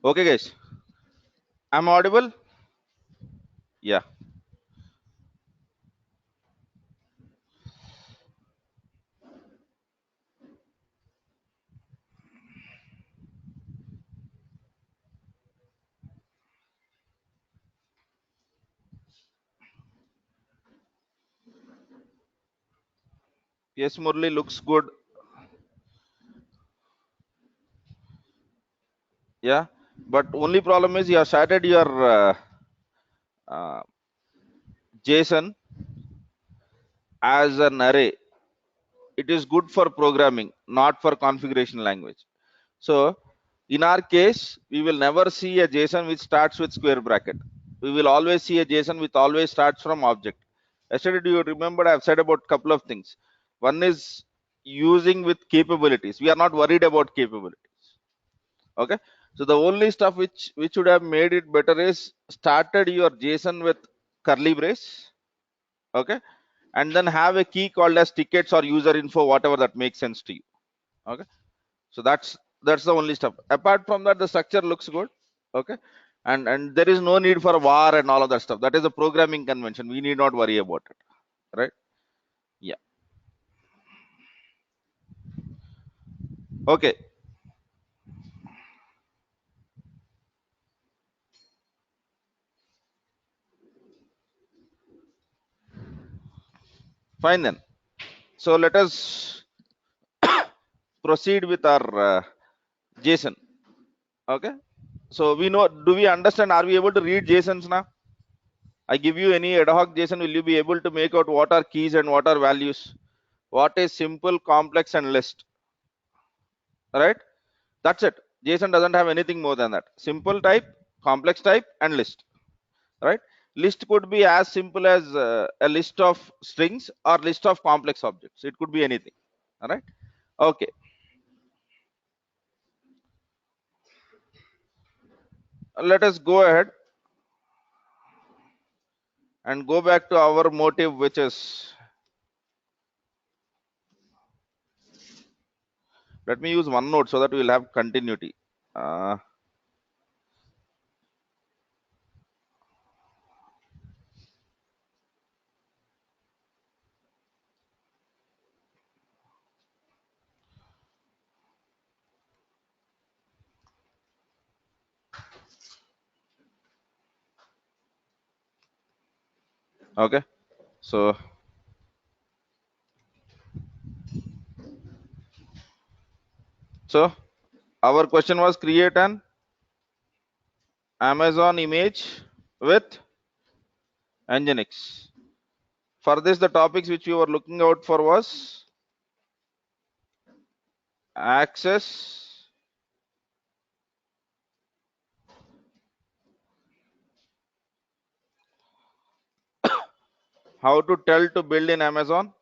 Okay, guys. I'm audible? Yeah. Yes, Murli looks good. Yeah. But only problem is you have started your uh, JSON as an array. It is good for programming, not for configuration language. So in our case, we will never see a JSON which starts with square bracket. We will always see a JSON which always starts from object. Yesterday, do you remember I've said about couple of things. One is using with capabilities. We are not worried about capabilities. Okay. So the only stuff which would have made it better is started your JSON with curly brace. Okay. And then have a key called as tickets or user info, whatever that makes sense to you. Okay. So that's the only stuff. Apart from that, the structure looks good. Okay. And there is no need for var and all of that stuff. That is a programming convention. We need not worry about it. Right. Yeah. Okay. Fine then. So let us proceed with our JSON. Okay. So we know, do we understand? Are we able to read JSONs now? I give you any ad hoc JSON. Will you be able to make out what are keys and what are values? What is simple, complex, and list? Right. That's it. JSON doesn't have anything more than that. Simple type, complex type, and list. Right. List could be as simple as a list of strings or list of complex objects. It could be anything. All right. Okay. Let us go ahead and go back to our motive, which is, let me use OneNote so that we'll have continuity. Uh, okay. So our question was create an Amazon image with Nginx. For this, the topics which we were looking out for was access, how to tell to build in Amazon.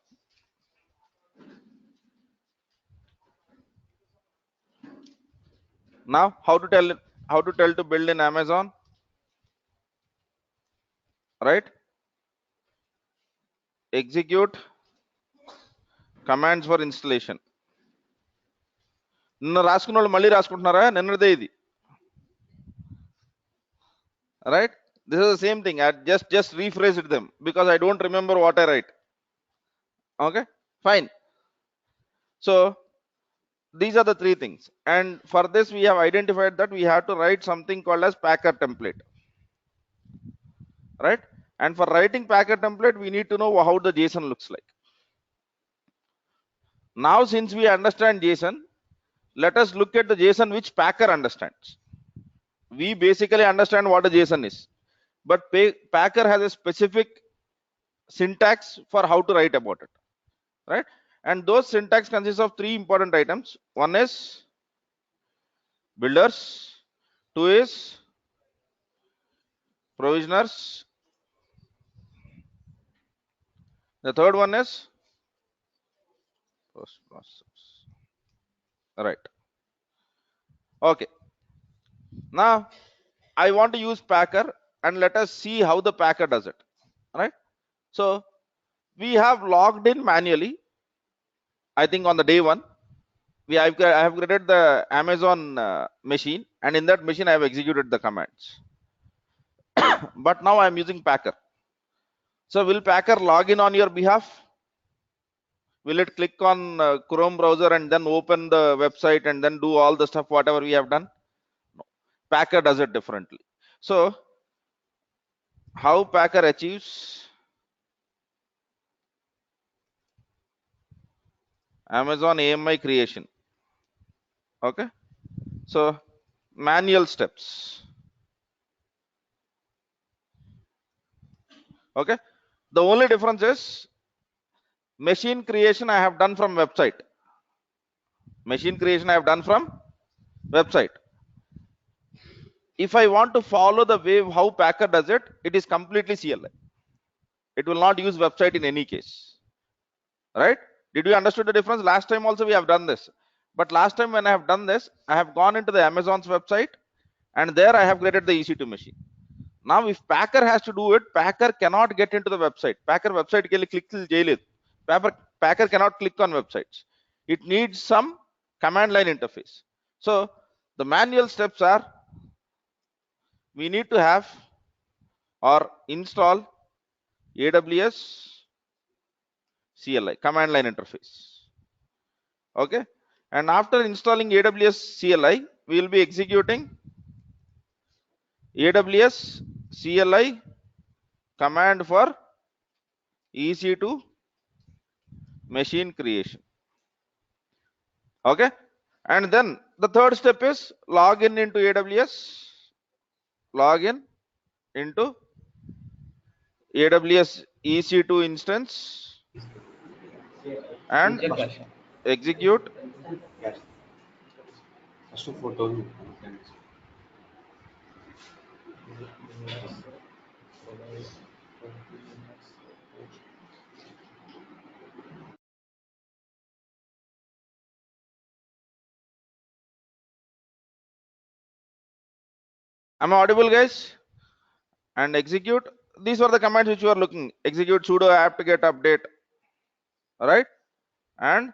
Now, how to tell to build in Amazon, right? Execute commands for installation. నిన్న రాసుకున్న వాళ్ళు మళ్ళీ రాసుకుంటున్నారా? నిన్నదే ఇది, right? This is the same thing. I just rephrased them because I don't remember what I write. Okay, fine. So these are the three things, and for this we have identified that we have to write something called as packer template, right? And for writing packer template, we need to know how the JSON looks like. Now, since we understand JSON, let us look at the JSON which packer understands. We basically understand what a JSON is, but packer has a specific syntax for how to write about it, right? And those syntax consists of three important items. One is builders, two is provisioners, the third one is post process. Right. Okay. Now I want to use packer, and let us see how the packer does it. Right. So we have logged in manually, I think on the day one. I have created the Amazon machine, and in that machine I have executed the commands. But now I'm using Packer. So will Packer log in on your behalf? Will it click on Chrome browser and then open the website and then do all the stuff whatever we have done? No. Packer does it differently. So how Packer achieves Amazon AMI creation? Okay. So manual steps. Okay. The only difference is machine creation I have done from website. Machine creation I have done from website. If I want to follow the way how Packer does it, it is completely CLI. It will not use website in any case. Right? Did you understood the difference? Last time also we have done this. But last time when I have done this, I have gone into the Amazon's website and there I have created the EC2 machine. Now if Packer has to do it, Packer cannot get into the website. Packer website ke liye click til jailid. Packer cannot click on websites. It needs some command line interface. So the manual steps are, we need to have or install AWS CLI, command line interface. Okay. And after installing AWS CLI, we will be executing AWS CLI command for EC2 machine creation. Okay. And then the third step is login into AWS, login into AWS EC2 instance and execute am I audible guys? And execute. These were the commands which you are looking. Execute sudo apt-get update. Alright. And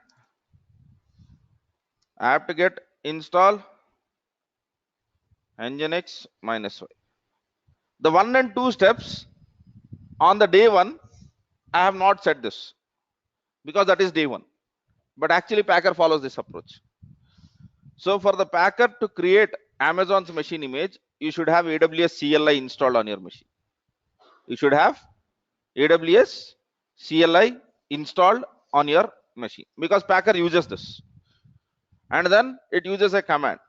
apt-get install nginx -y. The 1 and 2 steps on the day 1, I have not said this because that is day 1. But actually Packer follows this approach. So for the Packer to create Amazon's machine image, you should have AWS CLI installed on your machine. You should have AWS CLI installed on your machine because Packer uses this. And then it uses a command.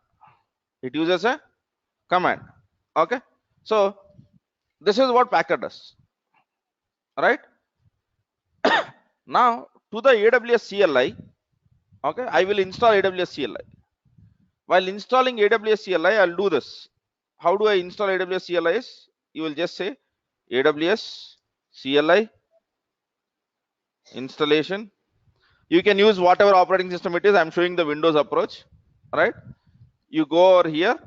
It uses a command. Okay. So this is what Packer does. Right. Now to the AWS CLI, okay, I will install AWS CLI. While installing AWS CLI, I'll do this. How do I install AWS CLI? You will just say AWS CLI installation. You can use whatever operating system it is. I'm showing the Windows approach. Right. You go over here.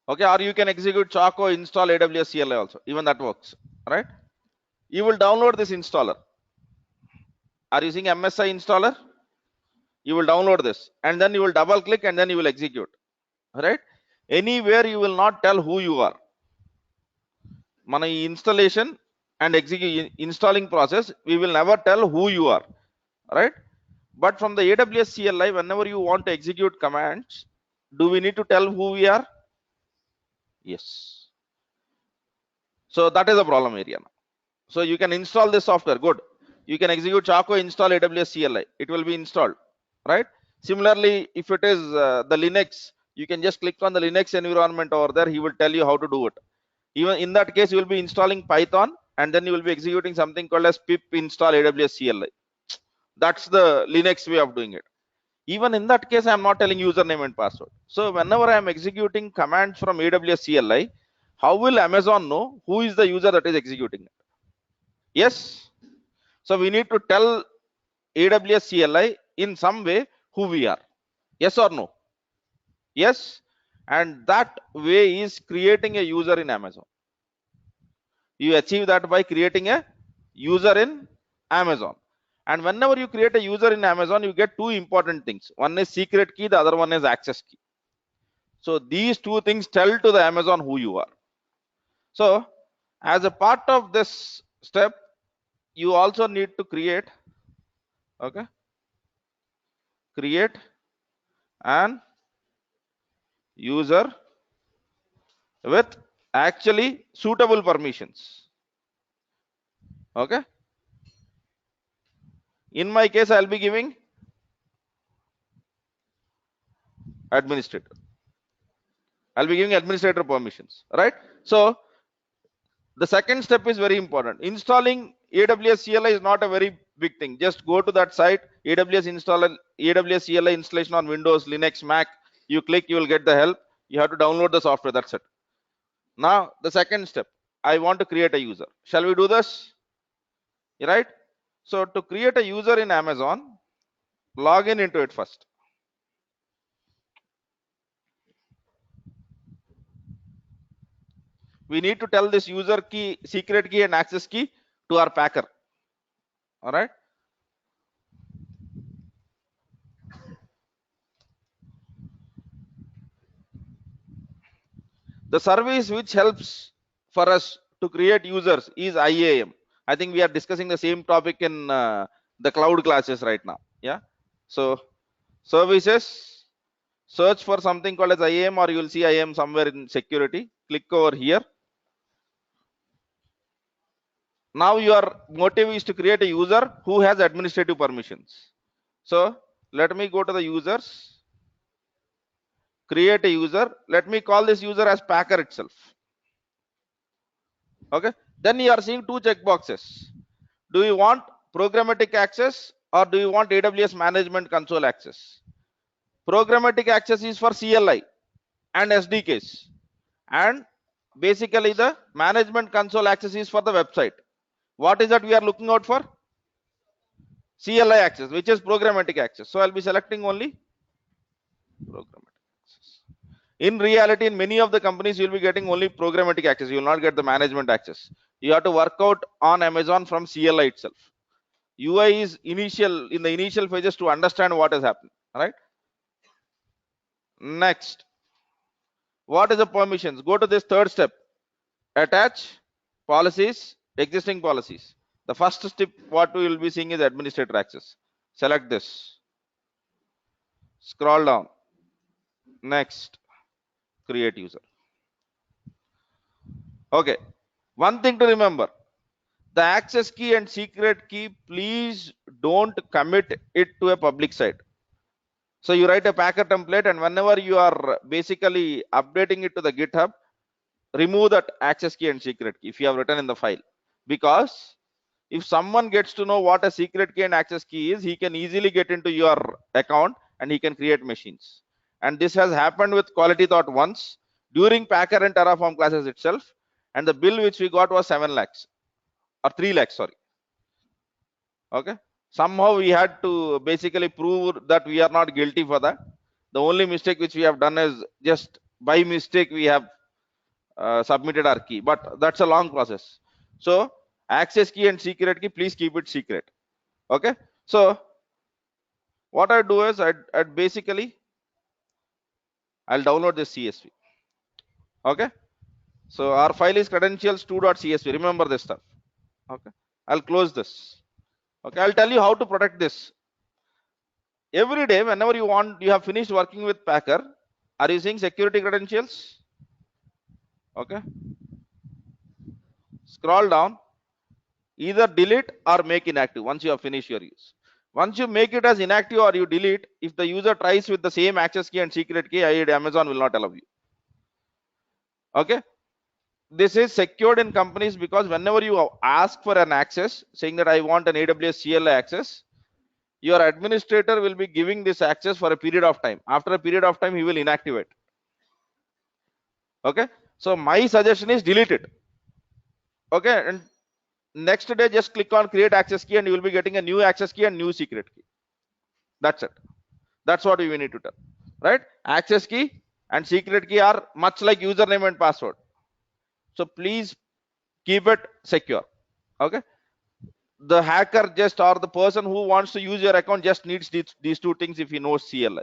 Okay, or you can execute Choco install AWS CLI also. Even that works. Right. You will download this installer. Are you using MSI installer? You will download this and then you will double click and then you will execute. Right. Anywhere you will not tell who you are. Mana installation and installing process, we will never tell who you are. Right. But from the AWS CLI, whenever you want to execute commands, do we need to tell who we are? Yes. So that is a problem area now. So you can install this software. Good. You can execute Choco install AWS CLI. It will be installed. Right. Similarly, if it is the Linux, you can just click on the Linux environment over there. He will tell you how to do it. Even in that case, you will be installing Python and then you will be executing something called as pip install AWS CLI. That's the Linux way of doing it. Even in that case, I am not telling username and password. So whenever I am executing commands from AWS CLI, how will Amazon know who is the user that is executing it? Yes. So we need to tell AWS CLI in some way who we are. Yes or no? Yes. And that way is creating a user in Amazon. You achieve that by creating a user in Amazon. And whenever you create a user in Amazon, you get two important things. One is secret key, the other one is access key. So these two things tell to the Amazon who you are. So as a part of this step, you also need to create, okay, create an user with actually suitable permissions. Okay. In my case, I'll be giving administrator. I'll be giving administrator permissions, right? So the second step is very important. Installing AWS CLI is not a very big thing. Just go to that site, AWS installer, AWS CLI installation on Windows, Linux, Mac. You click, you will get the help. You have to download the software. That's it. Now the second step, I want to create a user. Shall we do this? Right? So to create a user in Amazon, log in into it first. We need to tell this user key, secret key and access key to our packer. All right. The service which helps for us to create users is IAM. I think we are discussing the same topic in the cloud classes right now. Yeah. So services, search for something called as IAM, or you will see IAM somewhere in security. Click over here. Now your motive is to create a user who has administrative permissions. So let me go to the users, create a user. Let me call this user as packer itself. Okay. Then you are seeing two checkboxes. Do you want programmatic access or do you want AWS management console access? Programmatic access is for CLI and SDKs, and basically the management console access is for the website. What is that we are looking out for? CLI access, which is programmatic access. So I'll be selecting only programmatic access. In reality, in many of the companies, you'll be getting only programmatic access. You will not get the management access. You have to work out on Amazon from CLI itself. UI is initial in the initial phases to understand what is happening. Right. Next, what is the permissions? Go to this third step. Attach policies, existing policies. The first step, what we will be seeing is administrator access. Select this. Scroll down. Next, create user. Okay. One thing to remember, the access key and secret key, please don't commit it to a public site. So you write a packer template, and whenever you are basically updating it to the GitHub, remove that access key and secret key if you have written in the file. Because if someone gets to know what a secret key and access key is, he can easily get into your account and he can create machines. And this has happened with Quality Thought once during Packer and Terraform classes itself. And the bill which we got was 7 lakhs or 3 lakhs, sorry. Okay. Somehow we had to basically prove that we are not guilty for that. The only mistake which we have done is just by mistake we have submitted our key, but that's a long process. So access key and secret key, please keep it secret. Okay. So what I do is I'd basically I'll download this CSV. Okay. So our file is credentials2.csv. Remember this stuff. Okay. I'll close this. Okay. I'll tell you how to protect this. Every day, whenever you want, you have finished working with Packer. Are you seeing security credentials? Okay. Scroll down. Either delete or make inactive once you have finished your use. Once you make it as inactive or you delete, if the user tries with the same access key and secret key, Amazon will not allow you. Okay. This is secured in companies because whenever you ask for an access, saying that I want an AWS CLI access, your administrator will be giving this access for a period of time. After a period of time, he will inactivate. Okay. So my suggestion is delete it. Okay. And next day, just click on create access key and you will be getting a new access key and new secret key. That's it. That's what we need to tell. Right? Access key and secret key are much like username and password. So please keep it secure. Okay. the hacker just, or the person who wants to use your account just needs these two things if he knows CLI.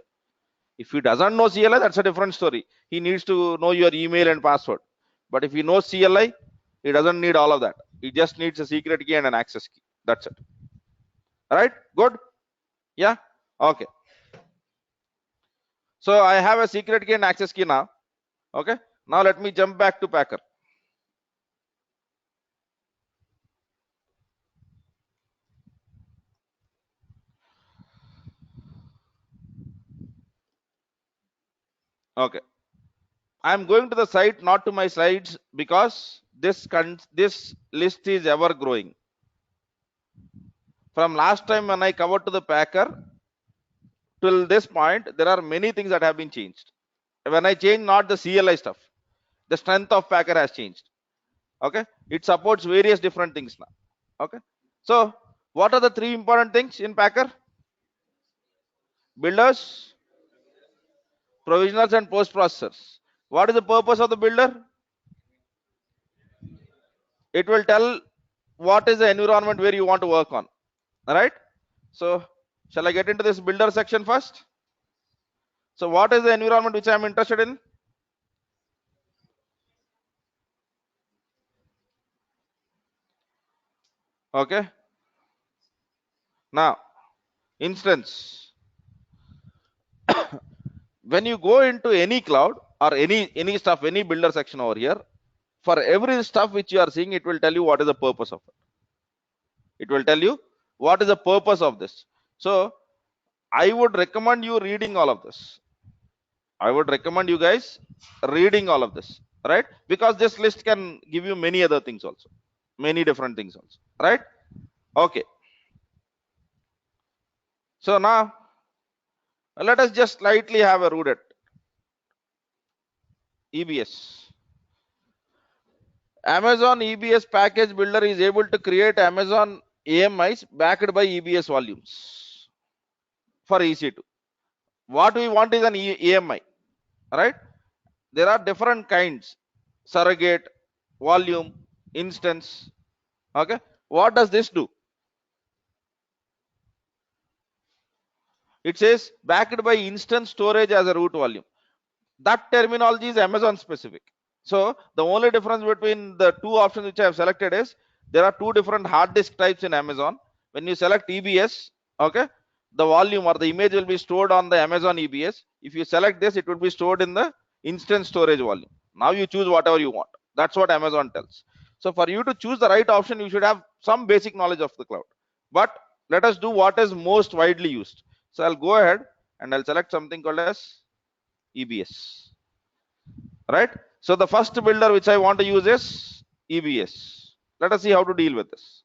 If he doesn't know CLI, that's a different story. He needs to know your email and password. But if he knows CLI, he doesn't need all of that. He just needs a secret key and an access key. That's it. All right, good. Yeah, okay. So I have a secret key and access key now. Okay, now let me jump back to Packer. Okay, I'm going to the site, not to my slides, because this list is ever growing. From last time when I covered to the Packer till this point, there are many things that have been changed. When I change not the CLI stuff, the strength of Packer has changed. Okay, it supports various different things now. Okay, so what are the three important things in Packer? Builders, provisionals, and post processors. What is the purpose of the builder? It will tell what is the environment where you want to work on. All right, so shall I get into this builder section first? So what is the environment which I am interested in? Okay, now instance. When you go into any cloud or any stuff, any builder section over here, for every stuff which you are seeing, it will tell you what is the purpose of it. It will tell you what is the purpose of this. So I would recommend you reading all of this. I would recommend you guys reading all of this, right? Because this list can give you many other things also, many different things also, right? Okay, so now let us just slightly have a root at EBS. Amazon EBS package builder is able to create Amazon AMIs backed by EBS volumes for EC2. What we want is an AMI, right? There are different kinds: surrogate, volume, instance. Okay, what does this do? It says backed by instance storage as a root volume. That terminology is Amazon specific. So the only difference between the two options which I have selected is there are two different hard disk types in Amazon. When you select EBS, okay, the volume or the image will be stored on the Amazon EBS. If you select this, it will be stored in the instance storage volume. Now you choose whatever you want. That's what Amazon tells. So for you to choose the right option, you should have some basic knowledge of the cloud. But let us do what is most widely used. So I'll go ahead and I'll select something called as EBS. Right? So the first builder which I want to use is EBS. Let us see how to deal with this.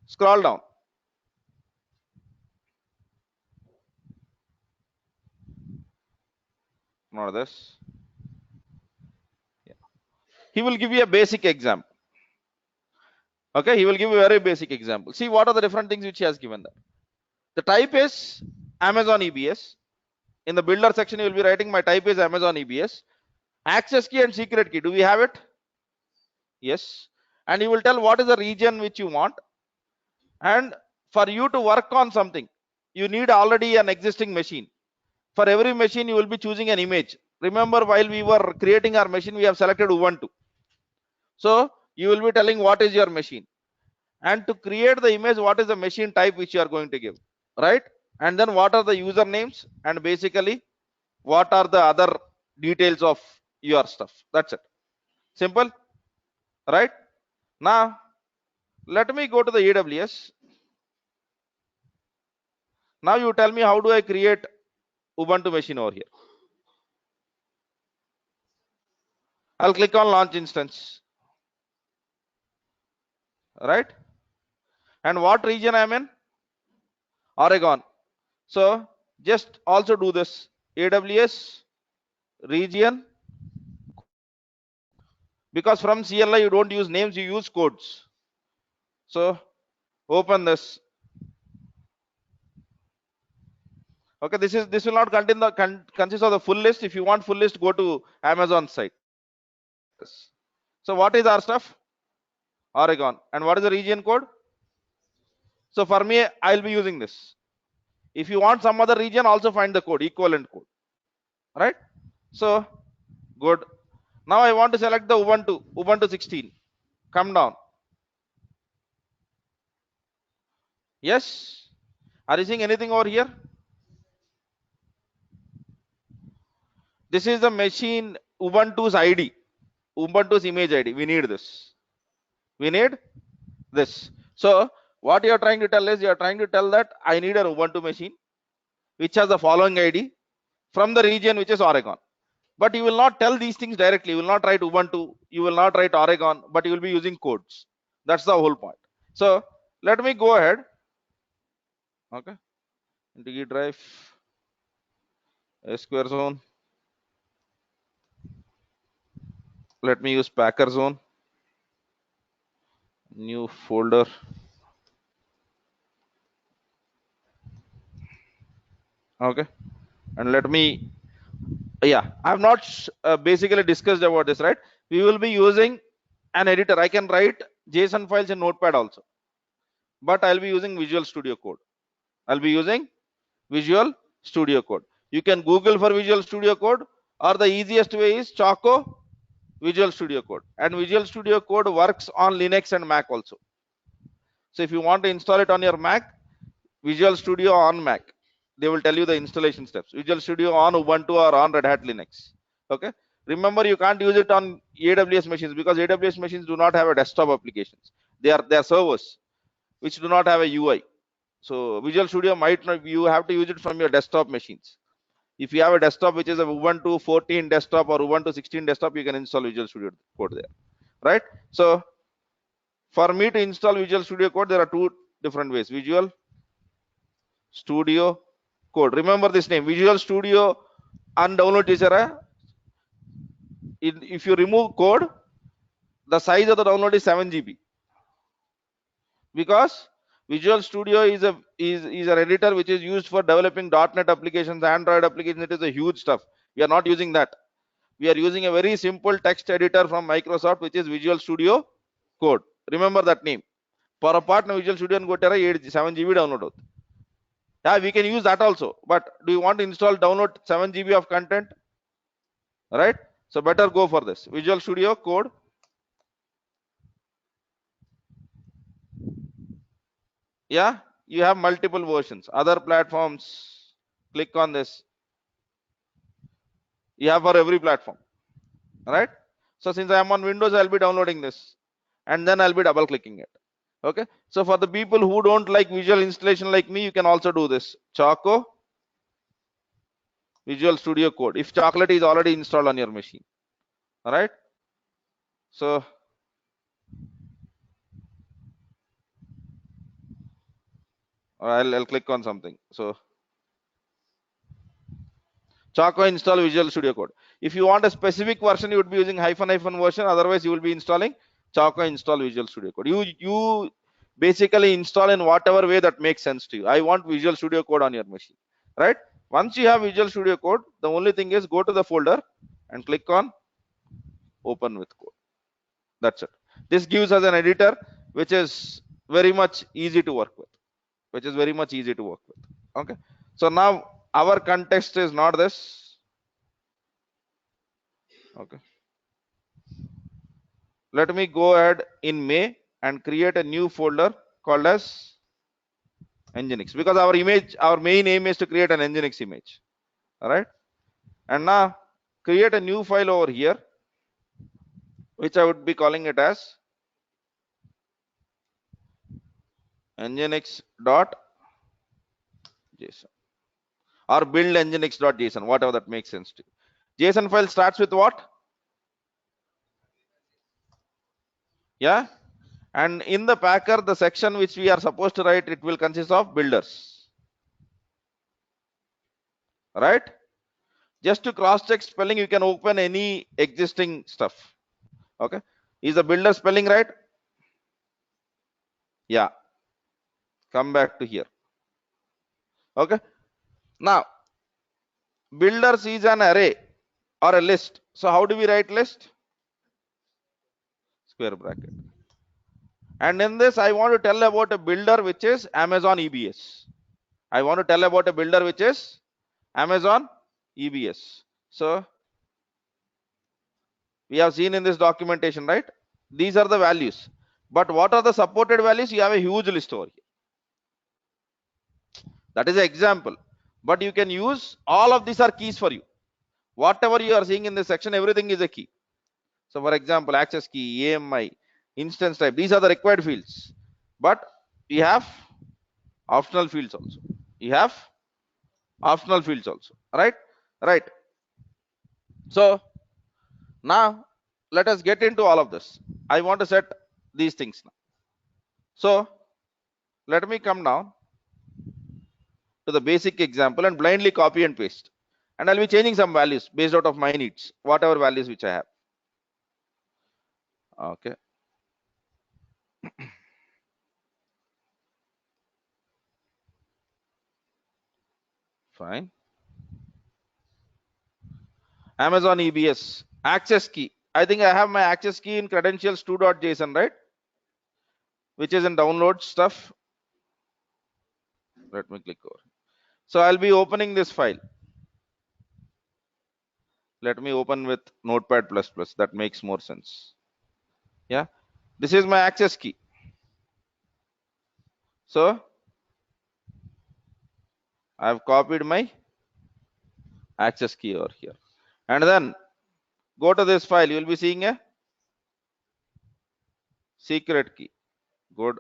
Scroll down. Not this. Yeah. He will give you a basic example. Okay, he will give you a very basic example. See what are the different things which he has given there. The type is Amazon EBS. In the builder section, you will be writing my type is Amazon EBS. Access key and secret key. Do we have it? Yes. And you will tell what is the region which you want. And for you to work on something, you need already an existing machine. For every machine, you will be choosing an image. Remember, while we were creating our machine, we have selected Ubuntu. So you will be telling what is your machine. And to create the image, what is the machine type which you are going to give, right? And then what are the usernames, and basically what are the other details of your stuff. That's it. Simple, right? Now let me go to the AWS. Now you tell me, how do I create Ubuntu machine over here? I'll click on launch instance, right? And what region I'm in? Oregon. So just also do this AWS region, because from CLI you don't use names, you use codes. So open this. Okay, this will not contain the consist of the full list. If you want full list, go to Amazon site. So what is our stuff? Oregon. And what is the region code? So for me, I'll be using this. If you want some other region, also find the code, equivalent code, right? So good. Now I want to select the Ubuntu 16. Come down. Yes. Are you seeing anything over here? This is the machine Ubuntu's ID, Ubuntu's image ID. We need this. We need this. So what you are trying to tell is, you are trying to tell that I need an Ubuntu machine which has the following ID from the region which is Oregon. But you will not tell these things directly. You will not write Ubuntu. You will not write Oregon, but you will be using codes. That's the whole point. So let me go ahead. Okay. Into G drive, a square zone. Let me use Packer zone. New folder. Okay. And let me, yeah, I have not basically discussed about this, right? We will be using an editor. I can write JSON files in Notepad also, but I'll be using Visual Studio Code. I'll be using Visual Studio Code. You can Google for Visual Studio Code, or the easiest way is Choco Visual Studio Code. And Visual Studio Code works on Linux and Mac also. So if you want to install it on your Mac, Visual Studio on Mac, they will tell you the installation steps. Visual Studio on Ubuntu or on Red Hat Linux. Okay. Remember, you can't use it on AWS machines because AWS machines do not have a desktop applications. They are servers which do not have a UI. So Visual Studio might not, you have to use it from your desktop machines. If you have a desktop which is a Ubuntu 14 desktop or Ubuntu 16 desktop, you can install Visual Studio Code there, right? So for me to install Visual Studio Code, there are two different ways. Visual Studio Code. Remember this name, Visual Studio undownload chesara. If you remove code, the size of the download is 7 GB, because Visual Studio is an editor which is used for developing .NET applications, Android applications. It is a huge stuff. We are not using that. We are using a very simple text editor from Microsoft, which is Visual Studio Code. Remember that name. For a part, Visual Studio and go 7 GB download. Yeah, we can use that also. But do you want to install download 7 GB of content? Right? So better go for this. Visual Studio Code. Yeah, you have multiple versions. Other platforms, click on this. You have for every platform. Right? So since I am on Windows, I'll be downloading this. And then I'll be double clicking it. Okay. So for the people who don't like visual installation like me, you can also do this. Choco Visual Studio Code. If Chocolate is already installed on your machine. All right. So I'll click on something. So Choco install Visual Studio Code. If you want a specific version, you would be using ---- version. Otherwise, you will be installing Choco install Visual Studio Code. You basically install in whatever way that makes sense to you. I want Visual Studio Code on your machine, right? Once you have Visual Studio Code, the only thing is go to the folder and click on Open with Code. That's it. This gives us an editor which is very much easy to work with. Okay. So now our context is not this. Okay. Let me go ahead in May and create a new folder called as Nginx, because our main aim is to create an Nginx image. All right. And now create a new file over here, which I would be calling it as nginx.json or build nginx.json, whatever that makes sense to you. JSON file starts with what? Yeah. And in the Packer, the section which we are supposed to write, it will consist of builders. Right? Just to cross check spelling, you can open any existing stuff. Okay. Is the builder spelling right? Yeah. Come back to here. Okay. Now, builders is an array or a list. So how do we write list? Square bracket. And in this, I want to tell about a builder which is Amazon EBS. I want to tell about a builder which is Amazon EBS. So we have seen in this documentation, right? These are the values. But what are the supported values? You have a huge list over here. That is an example. But you can use all of these are keys for you. Whatever you are seeing in this section, everything is a key. So for example, access key, AMI, instance type, these are the required fields. But you have optional fields also. You have optional fields also, right? Right. So now let us get into all of this. I want to set these things now. So let me come down to the basic example and blindly copy and paste. And I'll be changing some values based out of my needs, whatever values which I have. Okay. Fine. Amazon EBS access key. I think I have my access key in credentials 2.json, right? Which is in download stuff. Let me click over. So I'll be opening this file. Let me open with Notepad++. That makes more sense. Yeah. This is my access key. So I've copied my access key over here. And then go to this file. You'll be seeing a secret key. Good.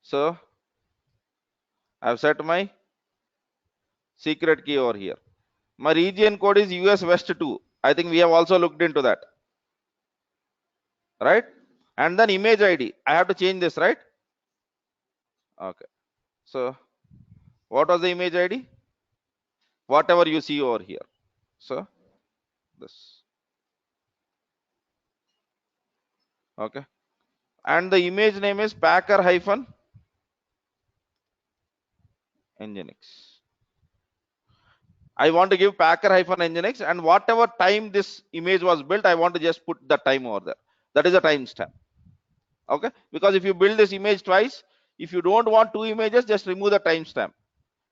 So I've set my secret key over here. My region code is US West 2. I think we have also looked into that. Right? And then image ID. I have to change this, right? Okay. So what was the image ID? Whatever you see over here. So this. Okay. And the image name is Packer hyphen Nginx. I want to give Packer hyphen Nginx, and whatever time this image was built, I want to just put the time over there. That is a timestamp. Okay, because if you build this image twice, if you don't want two images, just remove the timestamp.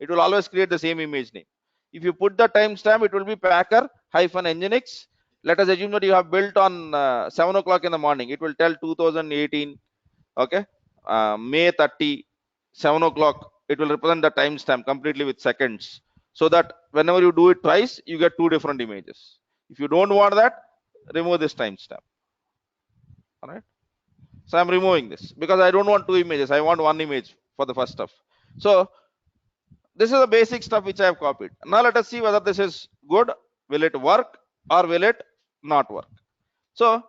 It will always create the same image name. If you put the timestamp, it will be Packer hyphen Nginx. Let us assume that you have built on 7 o'clock in the morning. It will tell 2018. Okay, May 30, 7 o'clock. It will represent the timestamp completely with seconds, so that whenever you do it twice, you get two different images. If you don't want that, remove this timestamp. All right. So I'm removing this because I don't want two images. I want one image for the first stuff. So this is the basic stuff which I have copied. Now let us see whether this is good. Will it work or will it not work? So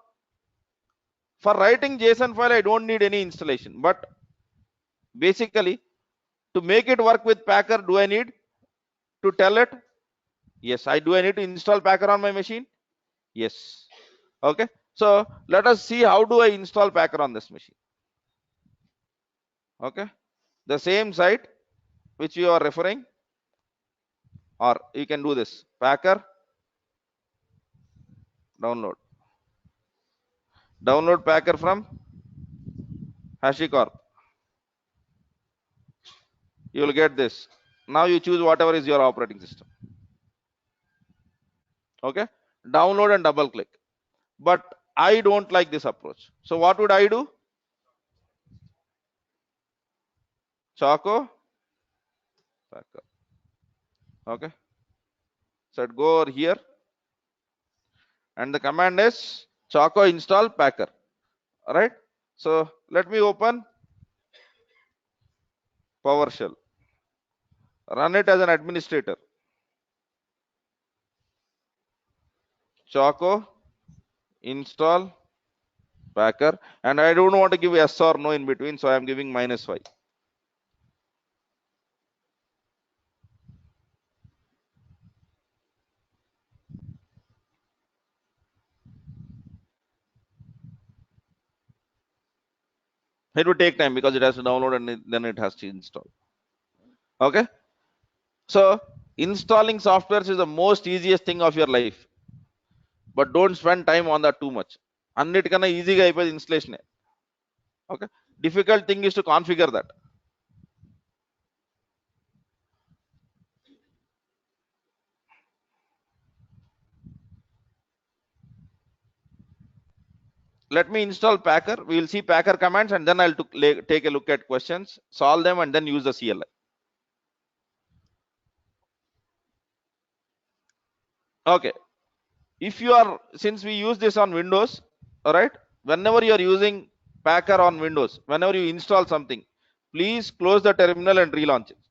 for writing JSON file, I don't need any installation. But basically, to make it work with Packer, do I need to tell it? Yes. I need to install Packer on my machine? Yes. Okay. So let us see how do I install Packer on this machine. Okay. The same site which you are referring, or you can do this Packer download Packer from HashiCorp. You will get this. Now you choose whatever is your operating system. Okay, download and double click. But I don't like this approach. So what would I do? Choco Packer. Okay, so I'd go over here, and the command is Choco install Packer. All right. So let me open PowerShell. Run it as an administrator. Choco install Packer, and I don't want to give yes or no in between, so I am giving -5. It will take time because it has to download and then it has to install. Okay. So installing softwares is the most easiest thing of your life, but don't spend time on that too much. అన్నిటికన్నా ఈజీగా అయిపోయింది installation. Okay, difficult thing is to configure that. Let me install Packer. We will see Packer commands and then I'll take a look at questions, solve them, and then use the CLI. Okay. If you are, since we use this on Windows, all right, whenever you are using Packer on Windows, whenever you install something, please close the terminal and relaunch it.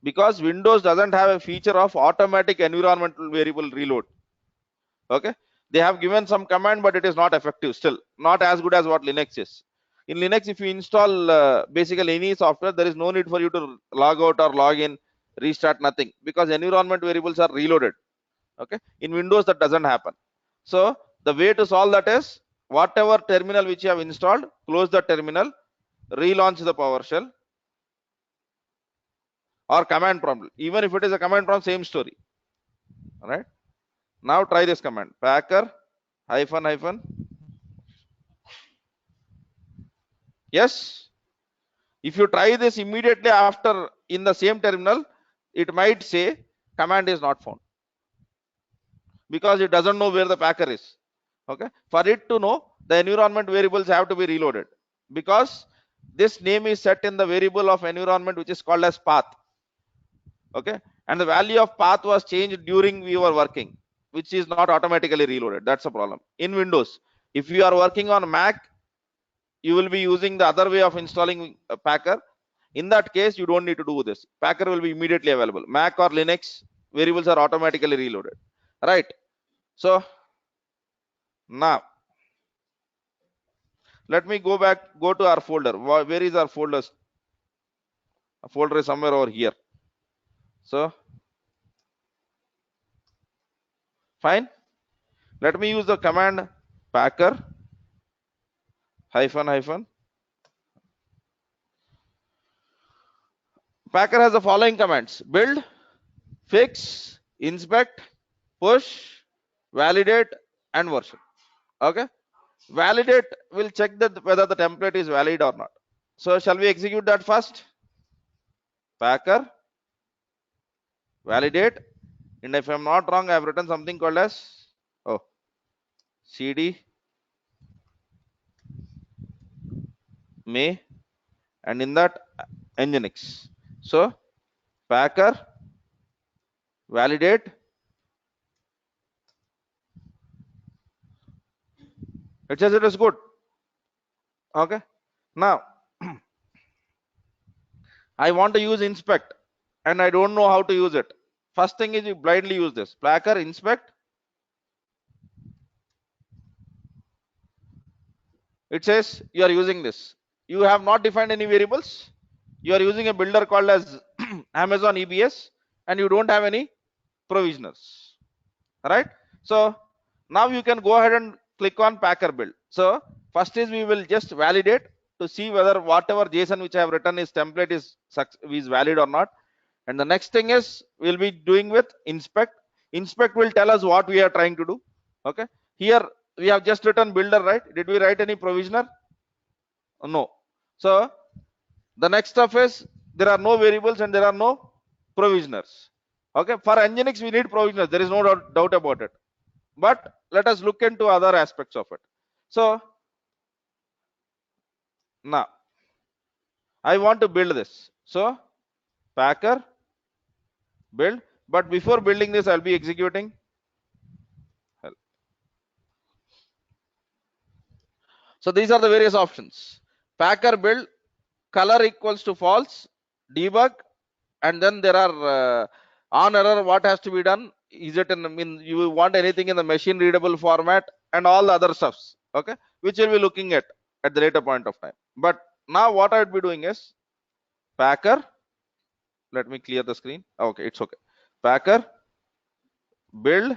Because Windows doesn't have a feature of automatic environmental variable reload. Okay, they have given some command, but it is not effective still, not as good as what Linux is. In Linux, if you install basically any software, there is no need for you to log out or log in, restart, nothing, because environment variables are reloaded. Okay, in Windows that doesn't happen. So the way to solve that is, whatever terminal which you have installed, close the terminal, relaunch the PowerShell or command prompt. Even if it is a command prompt, same story. All right, now try this command, packer hyphen hyphen. Yes, if you try this immediately after in the same terminal, it might say command is not found, because it doesn't know where the packer is. Okay, for it to know, the environment variables have to be reloaded, because this name is set in the variable of environment which is called as path. Okay, and the value of path was changed during we were working, which is not automatically reloaded. That's a problem in Windows. If you are working on Mac, you will be using the other way of installing a packer. In that case, you don't need to do this. Packer will be immediately available. Mac or Linux, variables are automatically reloaded. Right. So now let me go to our folder. Where is our folders? A folder is somewhere over here. So fine. Let me use the command packer hyphen hyphen. Packer has the following commands: build, fix, inspect, push, validate, and version. Okay. Validate will check that whether the template is valid or not. So shall we execute that first? Packer validate, and if I'm not wrong, I've written something called as cd may, and in that nginx. So packer validate, it says it is good. Okay, now I want to use inspect and I don't know how to use it. First thing is, you blindly use this packer inspect. It says you are using this. You have not defined any variables. You are using a builder called as Amazon EBS, and you don't have any provisioners. Right? So now you can go ahead and click on packer build. So first is, we will just validate to see whether whatever JSON which I have written is template is valid or not. And the next thing is, we'll be doing with inspect. Inspect will tell us what we are trying to do. Okay, here we have just written builder, right? Did we write any provisioner? No. So the next stuff is, there are no variables and there are no provisioners. Okay, for nginx we need provisioners, there is no doubt about it, but let us look into other aspects of it. So now I want to build this. So packer build, but before building this, I'll be executing. So these are the various options. Packer build, color equals to false, debug, and then there are on error, what has to be done. Is it in you want anything in the machine readable format, and all the other stuffs, okay, which we'll be looking at the later point of time. But now what I would be doing is packer, let me clear the screen. Okay, it's okay. Packer build,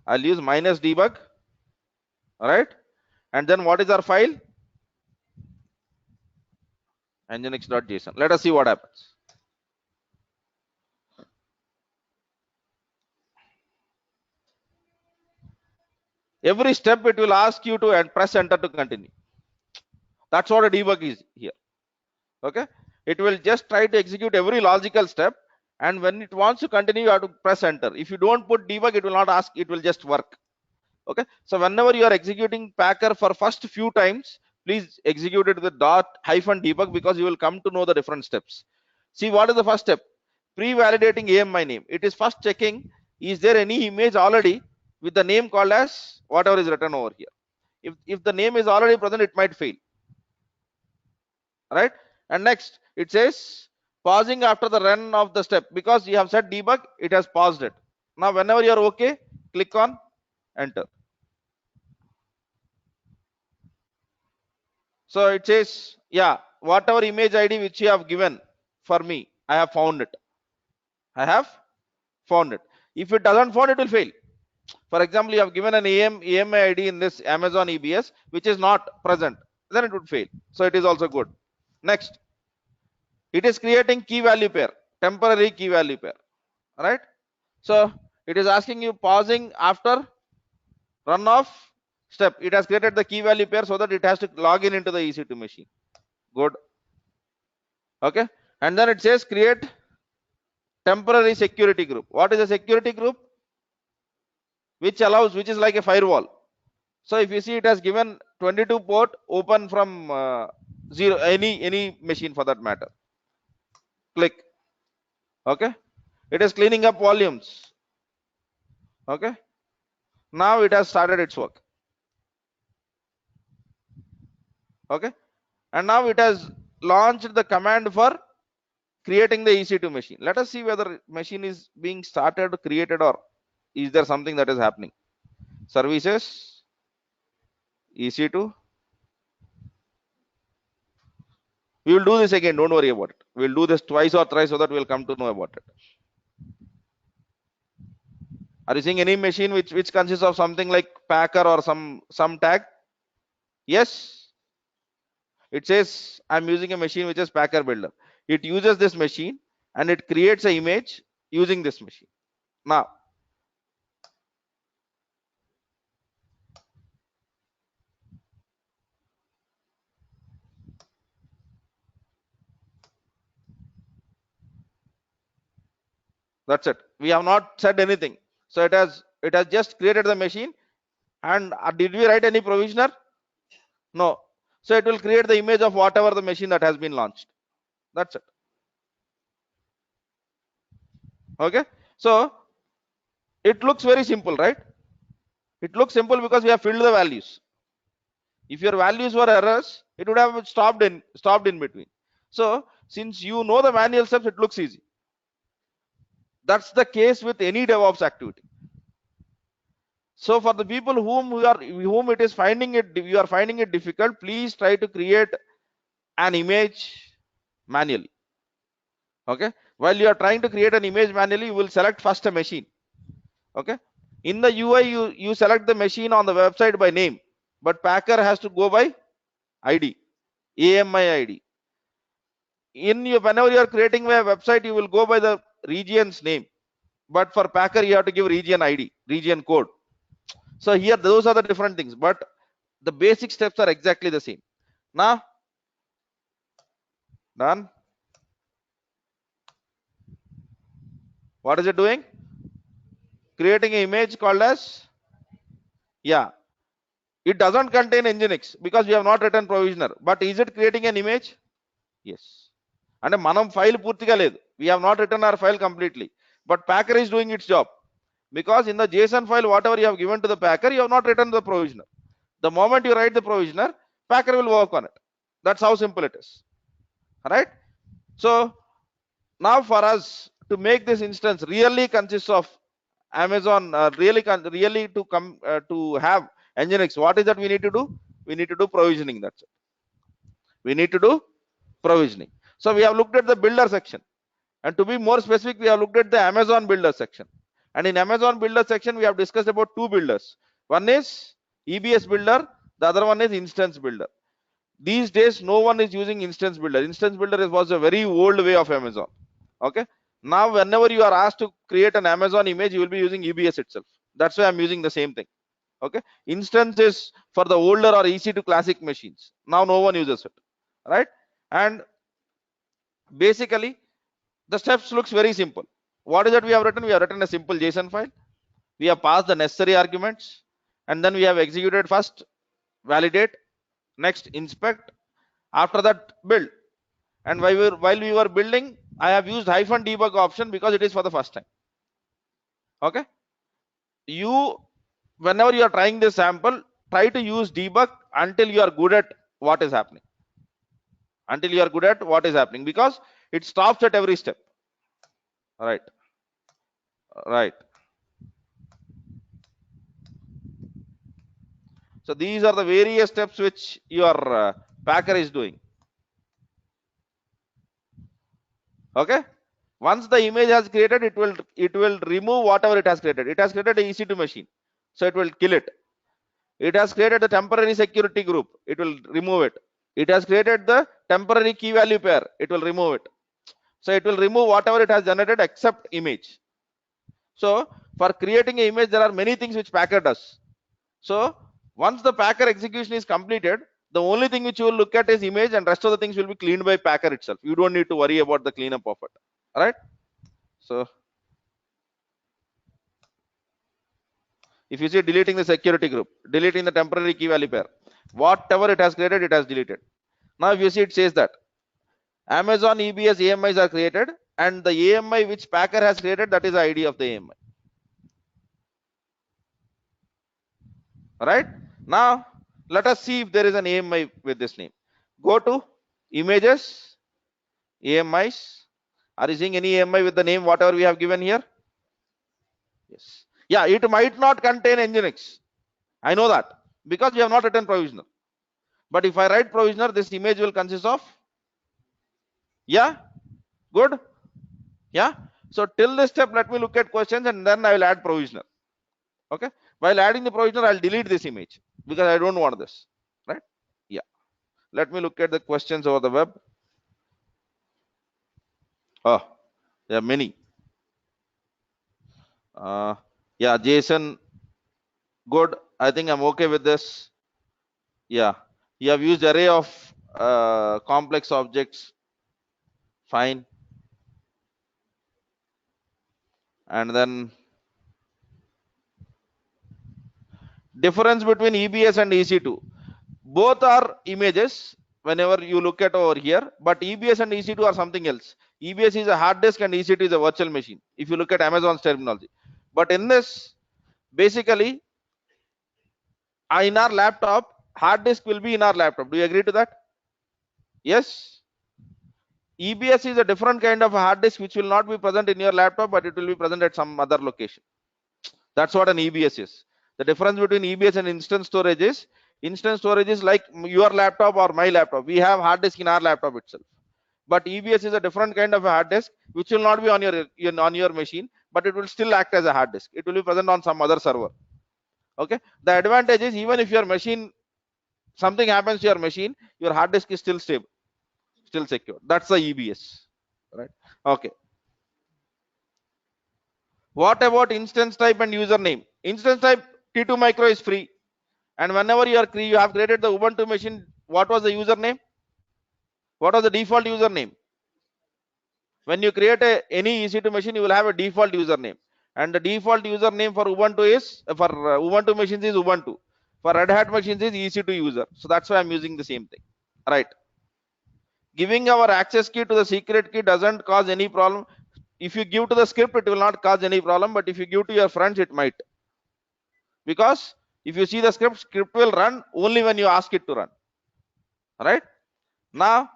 I'll use minus debug. All right, and then what is our file? nginx.json. Let us see what happens. Every step it will ask you to press enter to continue. That's what a debug is here. Okay, it will just try to execute every logical step, and when it wants to continue you have to press enter. If you don't put debug, it will not ask, it will just work. Okay, so whenever you are executing packer for first few times, please execute it with dot hyphen debug, because you will come to know the different steps. See, what is the first step? Pre-validating AMI name. It is first checking, is there any image already with the name called as whatever is written over here. If the name is already present, it might fail, right? And next it says pausing after the run of the step, because you have said debug, it has paused it. Now whenever you are okay, click on enter. So it says, yeah, whatever image ID which you have given for me, I have found it. I have found it. If it doesn't found, it will fail. For example, you have given an AMI ID in this Amazon EBS, which is not present, then it would fail. So it is also good. Next, it is creating key value pair, temporary key value pair, right? So it is asking you pausing after run off step. It has created the key value pair so that it has to log in into the EC2 machine. Good. Okay, and then it says create temporary security group. What is a security group? Which allows, which is like a firewall. So if you see, it has given 22 port open from zero, any machine for that matter. Click. Okay, it is cleaning up volumes. Okay, now it has started its work. Okay, and now it has launched the command for creating the EC2 machine. Let us see whether machine is being started, created, or is there something that is happening. Services, EC2. We will do this again, don't worry about it. We'll do this twice or thrice so that we'll come to know about it. Are you seeing any machine which consists of something like packer or some tag? Yes. It says I'm using a machine which is packer builder. It uses this machine and it creates an image using this machine. Now, that's it. We have not said anything. So it has just created the machine. And did we write any provisioner? No. So it will create the image of whatever the machine that has been launched. That's it. Okay. So it looks very simple, right? It looks simple because we have filled the values. If your values were errors, it would have stopped in between. So since you know the manual steps, it looks easy. That's the case with any DevOps activity. So for the people whom you are finding it difficult, please try to create an image manually. Okay, while you are trying to create an image manually, you will select first a machine. Okay, in the UI you select the machine on the website by name, but packer has to go by ID, AMI ID. Whenever you are creating a website, you will go by the region's name, but for packer you have to give region ID, region code. So here those are the different things, but the basic steps are exactly the same. Now done. What is it doing? Creating an image called as, yeah, it doesn't contain nginx because we have not written provisioner, but is it creating an image? Yes. And manam file purtiga ledu, we have not written our file completely, but packer is doing its job, because in the JSON file whatever you have given to the packer, you have not written the provisioner. The moment you write the provisioner, packer will work on it. That's how simple it is. All right. So now for us to make this instance really consists of Amazon, really to come to have nginx, what is that we need to do? We need to do provisioning. That's it. We need to do provisioning. So we have looked at the builder section, and to be more specific, we have looked at the Amazon builder section. And in Amazon builder section, we have discussed about two builders. One is EBS builder, the other one is instance builder. These days, no one is using instance builder. Instance builder was a very old way of Amazon. Okay. Now, whenever you are asked to create an Amazon image, you will be using EBS itself. That's why I'm using the same thing. Okay, instance is for the older or EC2 classic machines. Now no one uses it, right? And basically the steps looks very simple. What is it we have written? We have written a simple JSON file. We have passed the necessary arguments, and then we have executed first, validate, next inspect, after that build. And while we were building, I have used hyphen debug option because it is for the first time. Okay, you, whenever you are trying this sample, try to use debug until you are good at what is happening, because it stops at every step. Right, right. So these are the various steps which your packer is doing. Okay, once the image has created, it will remove whatever it has created. It has created a EC2 machine, so it will kill it. It has created a temporary security group, it will remove it. It has created the temporary key value pair, it will remove it. So it will remove whatever it has generated except image. So for creating an image, there are many things which packer does. So once the packer execution is completed, the only thing which you will look at is image, and rest of the things will be cleaned by packer itself. You don't need to worry about the cleanup of it. All right. So if you see deleting the security group, deleting the temporary key value pair, whatever it has created, it has deleted. Now if you see, it says that Amazon EBS AMIs are created, and the AMI which packer has created, that is the ID of the AMI. Right. Now let us see if there is an AMI with this name. Go to images, AMIs. Are you seeing any AMI with the name whatever we have given here? Yes. Yeah, it might not contain Nginx. I know that because we have not written provisioner. But if I write provisioner, this image will consist of, yeah, good, yeah. So till this step, let me look at questions, and then I will add provisioner. Okay, while adding the provisioner, I'll delete this image because I don't want this, right? Yeah, let me look at the questions over the web. Oh, there are many. Yeah, Jason, good. I think I'm okay with this. Yeah, you have used array of complex objects. Fine. And then difference between EBS and EC2. Both are images whenever you look at over here, but EBS and EC2 are something else. EBS is a hard disk and EC2 is a virtual machine, if you look at Amazon's terminology. But in this, basically, in our laptop, hard disk will be in our laptop. Do you agree to that? Yes. EBS is a different kind of a hard disk which will not be present in your laptop, but it will be present at some other location. That's what an EBS is. The difference between EBS and instant storage is like your laptop or my laptop. We have hard disk in our laptop itself. But EBS is a different kind of a hard disk which will not be on your machine, but it will still act as a hard disk. It will be present on some other server. Okay. The advantage is, even if your machine, something happens to your machine, your hard disk is still stable, still secure. That's the EBS. Right. Okay. What about instance type and username? Instance type T2 micro is free. And whenever you have created the Ubuntu machine, what was the username? What was the default username? When you create any EC2 machine, you will have a default username. And the default username for Ubuntu machines is Ubuntu. For Red Hat machines is EC2 user. So that's why I'm using the same thing. Right. Giving our access key to the secret key doesn't cause any problem. If you give to the script, it will not cause any problem. But if you give to your friends, it might. Because if you see the script will run only when you ask it to run. Right. Now,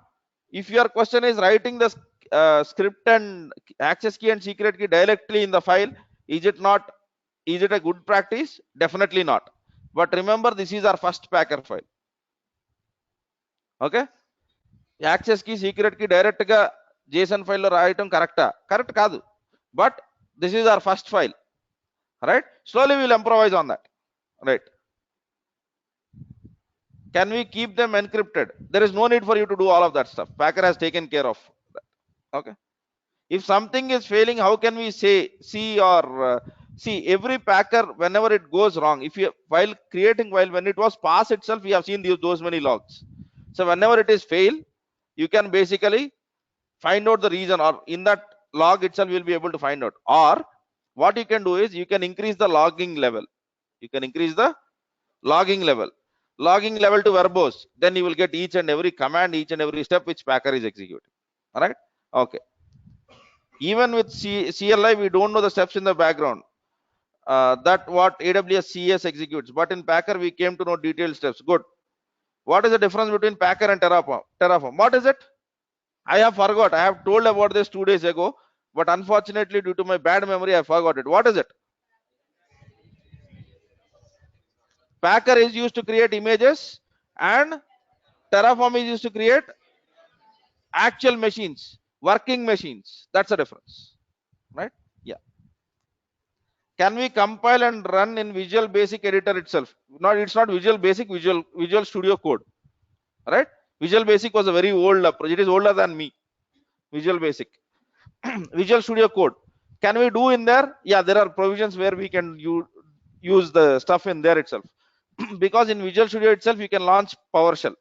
if your question is writing the script and access key and secret key directly in the file, is it a good practice? Definitely not. But remember, this is our first packer file. Okay. Access key, secret key direct ga JSON file lo రాయటం correct కాదు, but this is our first file. Right. Slowly we will improvise on that. Right. Can we keep them encrypted? There is no need for you to do all of that stuff. Packer has taken care of that. Okay. If something is failing, how can we see or See, every packer, whenever it goes wrong, if you while creating, when it was pass itself, we have seen those many logs. So whenever it is fail, you can basically find out the reason, or in that log itself you will be able to find out. Or what you can do is you can increase the logging level. You can increase the logging level to verbose. Then you will get each and every command, each and every step which packer is executing. All right. Okay. Even with CLI, we don't know the steps in the background. That what AWS CS executes. But in Packer, we came to know detailed steps. Good. What is the difference between Packer and Terraform? Terraform. What is it? I have forgot. I have told about this 2 days ago, but unfortunately, due to my bad memory, I forgot it. What is it? Packer is used to create images, and Terraform is used to create actual machines, working machines. That's the difference, right? Yeah. Can we compile and run in Visual Basic Editor itself? Not, it's not Visual Basic, Visual Studio Code, right? Visual Basic was a very old approach. It is older than me. Visual Basic, Visual Studio Code. Can we do in there? Yeah, there are provisions where we can use the stuff in there itself. Because in Visual Studio itself, you can launch PowerShell.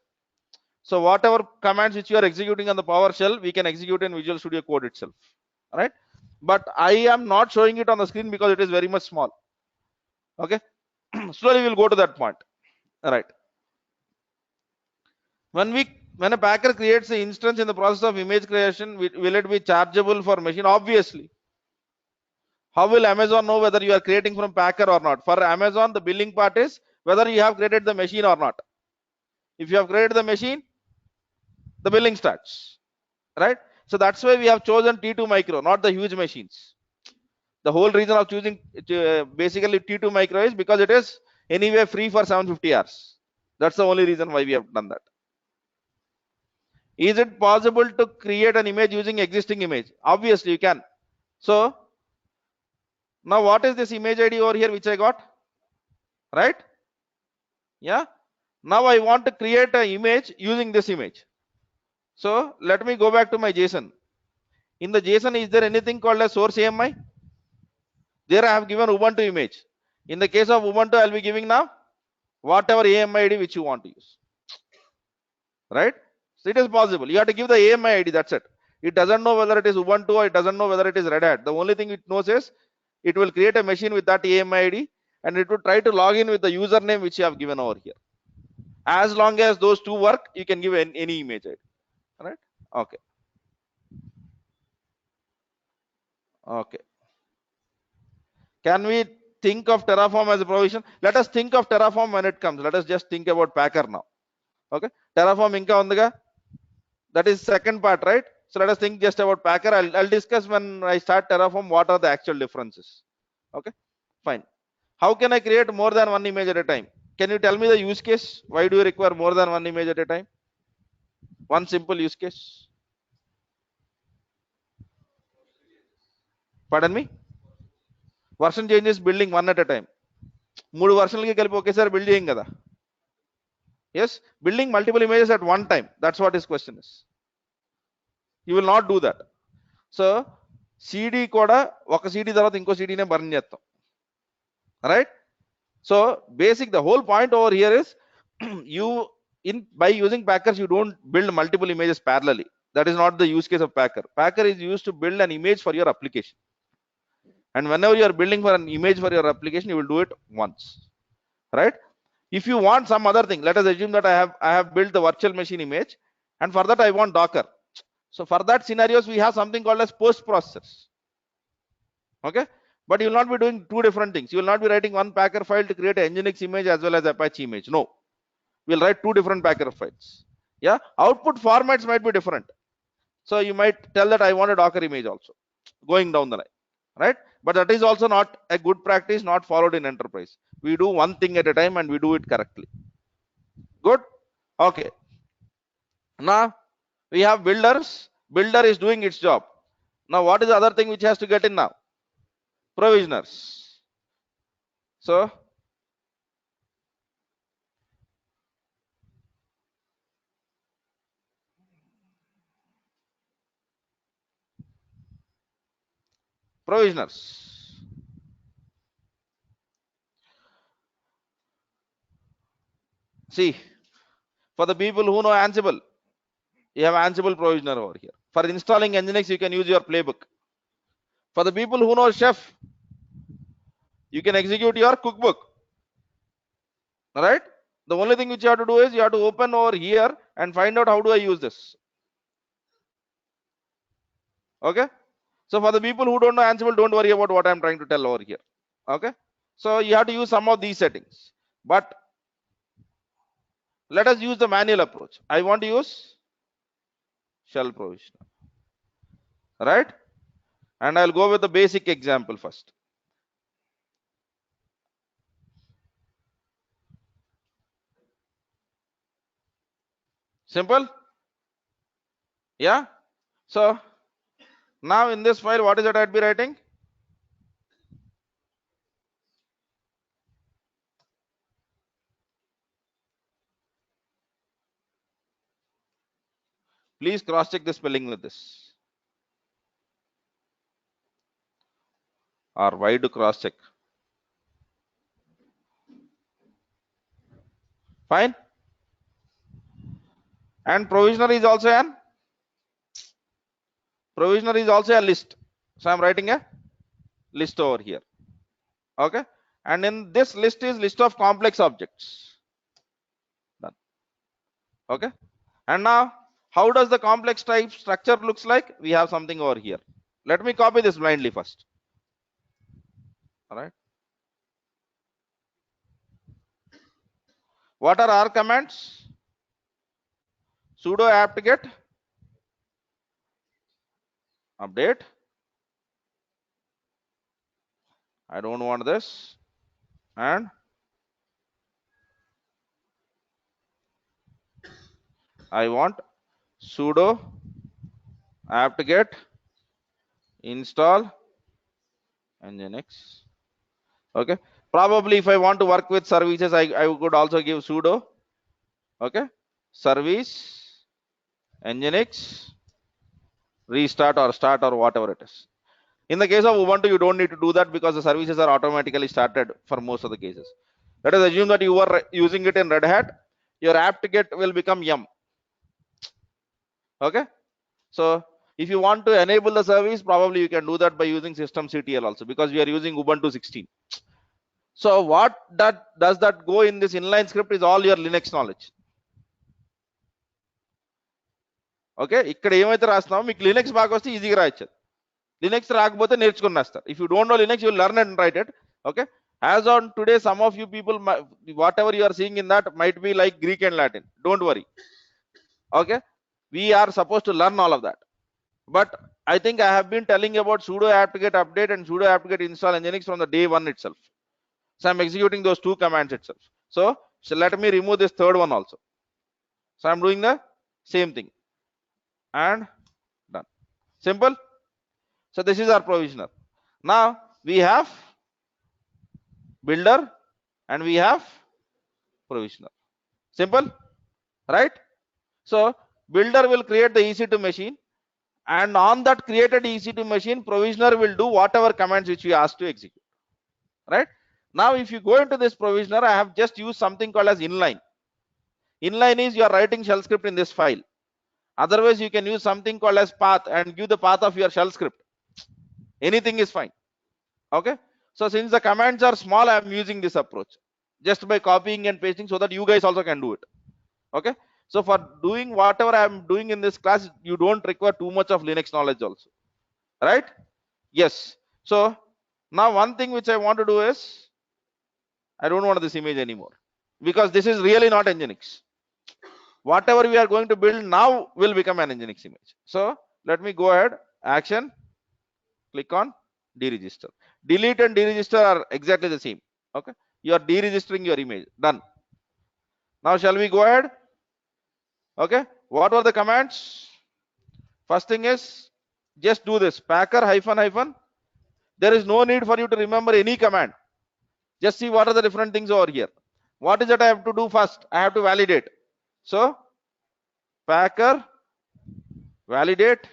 So whatever commands which you are executing on the PowerShell, we can execute in Visual Studio Code itself, right? But I am not showing it on the screen because it is very much small. Okay. Slowly we'll go to that point. All right. When a packer creates the instance in the process of image creation, will it be chargeable for machine? Obviously. How will Amazon know whether you are creating from packer or not? For Amazon, the billing part is whether you have created the machine or not. If you have created the machine, the billing starts, right? So that's why we have chosen T2 micro, not the huge machines. The whole reason of choosing basically T2 micro is because it is anyway free for 750 hours. That's the only reason why we have done that. Is it possible to create an image using existing image? Obviously you can. So now what is this image ID over here which I got? Right? Yeah. Now I want to create an image using this image. So let me go back to my JSON. In the JSON, is there anything called as source AMI? There I have given Ubuntu image. In the case of Ubuntu, I'll be giving now whatever AMI ID which you want to use. Right? So it is possible. You have to give the AMI ID, that's it. It doesn't know whether it is Ubuntu or it doesn't know whether it is Red Hat. The only thing it knows is it will create a machine with that AMI ID and it will try to log in with the username which you have given over here. As long as those two work, you can give any image ID. Right? Okay. Okay. Can we think of Terraform as a provision? Let us think of Terraform when it comes. Let us just think about Packer now. Okay. Terraform inka undaga. That is second part, right? So let us think just about Packer. I'll discuss when I start Terraform what are the actual differences. Okay. Fine. How can I create more than one image at a time? Can you tell me the use case? Why do you require more than one image at a time? One simple use case. Pardon me? Version changes building one at a time. మూడు వర్షన్లకి కలిపి ఒకేసారి build చేయం కదా. Yes, building multiple images at one time. That's what his question is. You will not do that. So CD కూడా ఒక CD తర్వాత ఇంకో CD నే బర్న్ చేస్తాం. Right? So basic, the whole point over here is you by using Packers you don't build multiple images parallelly. That is not the use case of Packer. Packer is used to build an image for your application. And whenever you are building for an image for your application, you will do it once. Right? If you want some other thing, let us assume that I have built the virtual machine image, and for that I want Docker. So for that scenarios, we have something called as post processors. Okay, but you will not be doing two different things. You will not be writing one Packer file to create an Nginx image as well as Apache image. No, we'll write two different Packer files. Yeah, output formats might be different. So you might tell that I want a Docker image also, going down the line, right? But that is also not a good practice, not followed in enterprise. We do one thing at a time and we do it correctly. Good. Okay. Now we have builders. Builder is doing its job. Now what is the other thing which has to get in now? Provisioners. So provisioners. See, for the people who know Ansible, you have Ansible provisioner over here. For installing Nginx, you can use your playbook. For the people who know Chef, you can execute your cookbook. All right. The only thing which you have to do is you have to open over here and find out how do I use this. Okay. So for the people who don't know Ansible, don't worry about what I'm trying to tell over here. Okay. So you have to use some of these settings. But let us use the manual approach. I want to use shell provisioner. Right. And I'll go with the basic example first. Simple. Yeah. So now in this file, what is it I'd be writing? Please cross check the spelling with this. Or why do cross check? Fine. And provisioner is also a list. So I'm writing a list over here. Okay. And in this list is list of complex objects. Done. Okay. And now how does the complex type structure looks like? We have something over here. Let me copy this blindly first. All right. What are our commands? Sudo apt-get update. I don't want this. And I want sudo apt-get install nginx. Okay. Probably if I want to work with services, I could also give sudo. Okay. Service nginx restart or start or whatever it is. In the case of Ubuntu, you don't need to do that because the services are automatically started for most of the cases. Let us assume that you are using it in Red Hat. Your apt-get will become yum. Okay. So if you want to enable the service, probably you can do that by using systemctl also, because we are using Ubuntu 16. So what does that go in this inline script is all your Linux knowledge. Okay, ఇక్కడ ఏమైతే రాస్తున్నామో మీకు Linux బాగా వస్తే ఈజీగా రాయొచ్చు. Linux రాకపోతే నేర్చుకుని రాస్తారు. If you don't know Linux, you will learn and write it. Okay. As on today, some of you people, whatever you are seeing in that might be like Greek and Latin. Don't worry. Okay. We are supposed to learn all of that. But I think I have been telling about sudo apt-get update and sudo apt-get install nginx from the day one itself. So I'm executing those two commands itself. So let me remove this third one also. So I'm doing the same thing and done. Simple. So this is our provisioner. Now we have builder and we have provisioner. Simple, right? So builder will create the EC2 machine, and on that created EC2 machine, provisioner will do whatever commands which we asked to execute. Right? Now if you go into this provisioner, I have just used something called as inline. Inline is you are writing shell script in this file. Otherwise you can use something called as path and give the path of your shell script. Anything is fine. Okay. So since the commands are small, I am using this approach just by copying and pasting so that you guys also can do it. Okay. So for doing whatever I am doing in this class, you don't require too much of Linux knowledge also. Right? Yes. So now one thing which I want to do is, I don't want this image anymore because this is really not Nginx. Whatever we are going to build now will become an Nginx image. So let me go ahead, action, click on deregister. Delete and deregister are exactly the same. Okay. You are deregistering your image. Done. Now shall we go ahead? Okay. What were the commands? First thing is just do this packer --. There is no need for you to remember any command. Just see what are the different things over here. What is that I have to do first? I have to validate. So packer validate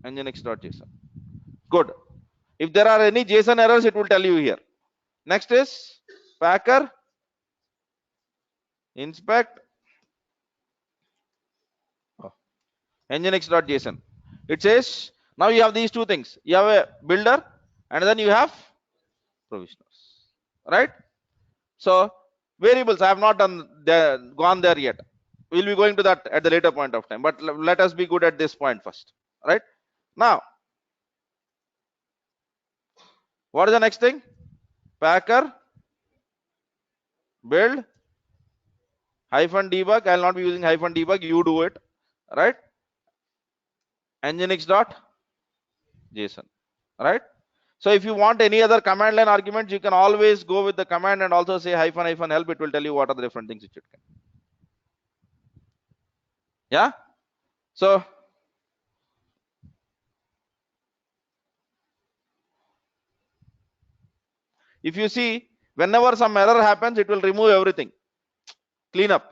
nginx.json. Good. If there are any JSON errors, it will tell you here. Next is packer inspect nginx.json. It says now you have these two things. You have a builder and then you have provisioners, right? So variables, I have not gone there yet. We'll be going to that at the later point of time, but let us be good at this point first, right? Now, what is the next thing? Packer build -debug. I'll not be using -debug. You do it, right? nginx.json, right? So if you want any other command line arguments, you can always go with the command and also say -help. It will tell you what are the different things it should get. Yeah. So if you see, whenever some error happens, it will remove everything, clean up.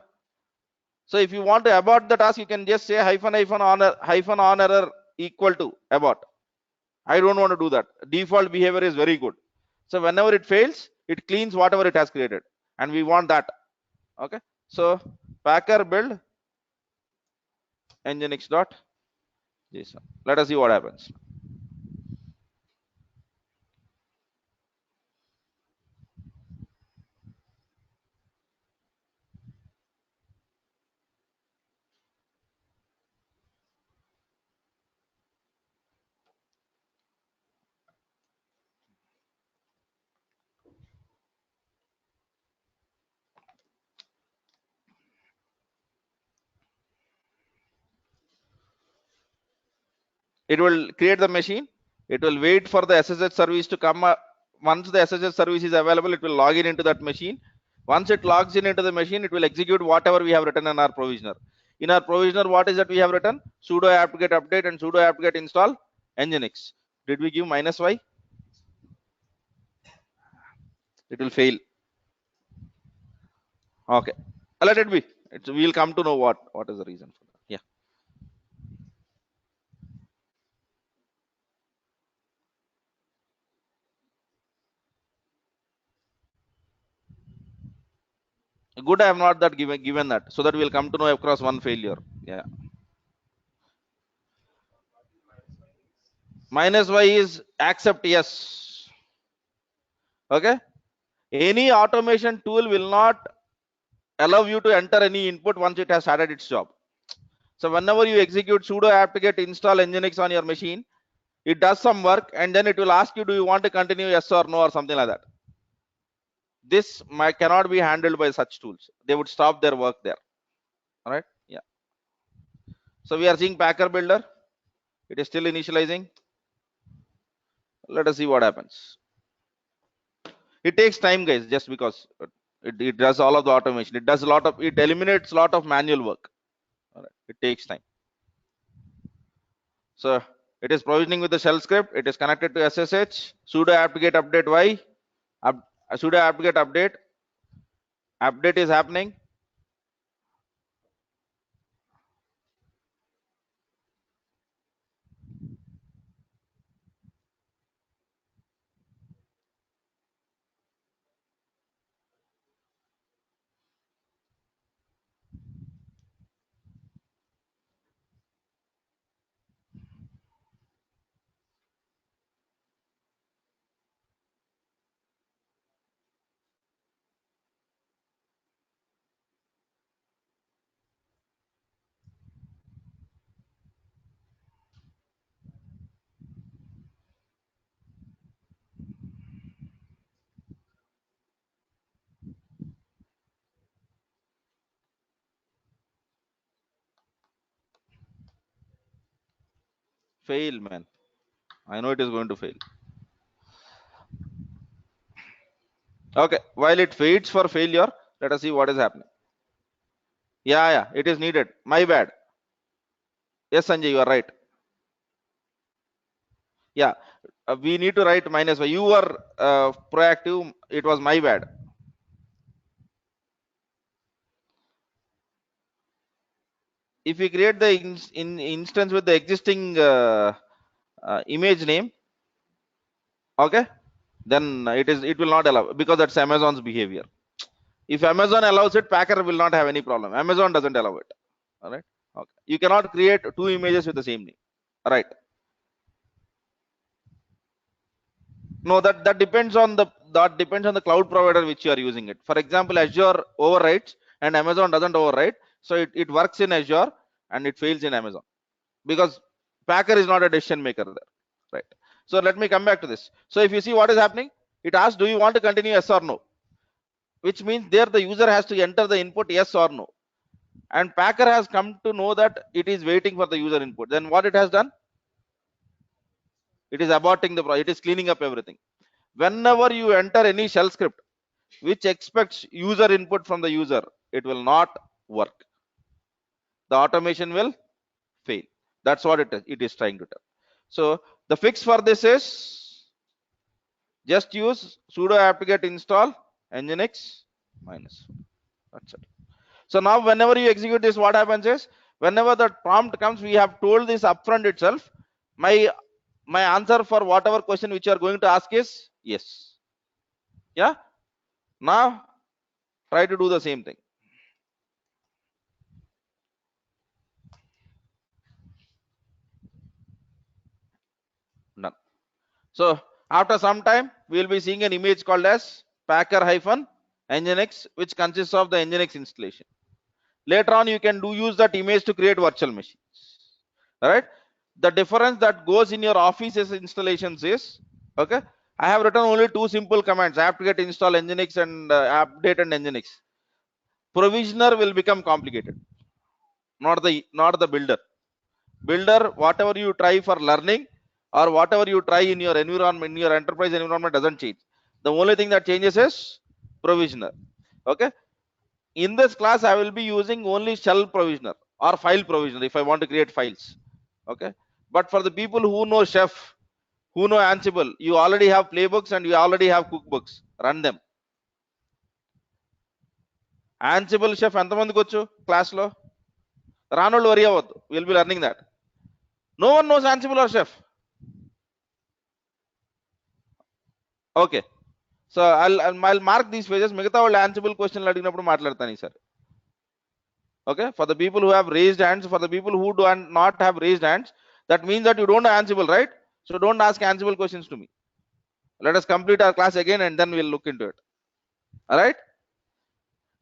So if you want to abort the task, you can just say -on error equal to abort. I don't want to do that. Default behavior is very good. So whenever it fails, it cleans whatever it has created, and we want that. Okay. So packer build nginx.json. Let us see what happens. It will create the machine. It will wait for the SSH service to come. Once the SSH service is available, it will log in into that machine. Once it logs in into the machine, it will execute whatever we have written in our provisioner. In our provisioner, what is that we have written? Sudo apt-get update and sudo apt-get install nginx. Did we give -y? It will fail. Okay. Let it be. We'll come to know what is the reason for that. Yeah. Good, I have not that given that, so that we'll come to know across one failure. Yeah. -y is accept yes. Okay. Any automation tool will not allow you to enter any input once it has started its job. So whenever you execute sudo apt-get install nginx on your machine, it does some work and then it will ask you, do you want to continue, yes or no, or something like that. This cannot be handled by such tools. They would stop their work there. All right. Yeah. So we are seeing packer builder. It is still initializing. Let us see what happens. It takes time, guys, just because it does all of the automation. It does a lot of, it eliminates a lot of manual work. All right. It takes time. So it is provisioning with the shell script. It is connected to SSH. Sudo apt-get update y. Sudo apt-get update. Update is happening. Fail, man. I know it is going to fail. Okay. While it waits for failure, let us see what is happening. Yeah. It is needed. My bad. Yes, Sanjay, you are right. Yeah. We need to write -y. You were proactive. It was my bad. If we create the instance with the existing image name, okay, then it will not allow, because that's Amazon's behavior. If Amazon allows it, Packer will not have any problem. Amazon doesn't allow it. All right. Okay. You cannot create two images with the same name. All right. No, that depends on the cloud provider which you are using it. For example, Azure overwrites and Amazon doesn't overwrite. So it works in Azure and it fails in Amazon because Packer is not a decision maker there. Right. So let me come back to this. So if you see what is happening, it asks, do you want to continue, yes or no? Which means there the user has to enter the input yes or no. And Packer has come to know that it is waiting for the user input. Then what it has done? It is aborting the project. It is cleaning up everything. Whenever you enter any shell script which expects user input from the user, it will not work. The automation will fail. That's what it is trying to tell. So the fix for this is just use sudo apt-get install nginx minus. That's it. So now whenever you execute this, what happens is whenever the prompt comes, we have told this upfront itself. My answer for whatever question which you are going to ask is yes. Yeah. Now try to do the same thing. Done. So after some time, we will be seeing an image called as Packer-Nginx, which consists of the Nginx installation. Later on, you can use that image to create virtual machines. All right. The difference that goes in your Office's installations is, okay, I have written only two simple commands: apt-get install nginx and update and nginx. Provisioner will become complicated, not the builder. Builder, whatever you try for learning or whatever you try in your environment, in your enterprise environment, doesn't change. The only thing that changes is provisioner. Okay. In this class, I will be using only shell provisioner or file provisioner if I want to create files. Okay. But for the people who know Chef, who know Ansible, you already have playbooks and you already have cookbooks. Run them. Ansible Chef ఎంతమందికి వచ్చు class లో రానోళ్ళు వరి అవ్వద్దు. We'll be learning that. No one knows Ansible or Chef. Okay. So I'll mark these pages. మిగతా వాళ్ళు Ansible క్వశ్చన్లు అడిగినప్పుడు మాట్లాడతాను ఈసారి. Okay. For the people who have raised hands, for the people who do not have raised hands, that means that you don't know Ansible, right? So don't ask Ansible questions to me. Let us complete our class again and then we'll look into it. All right.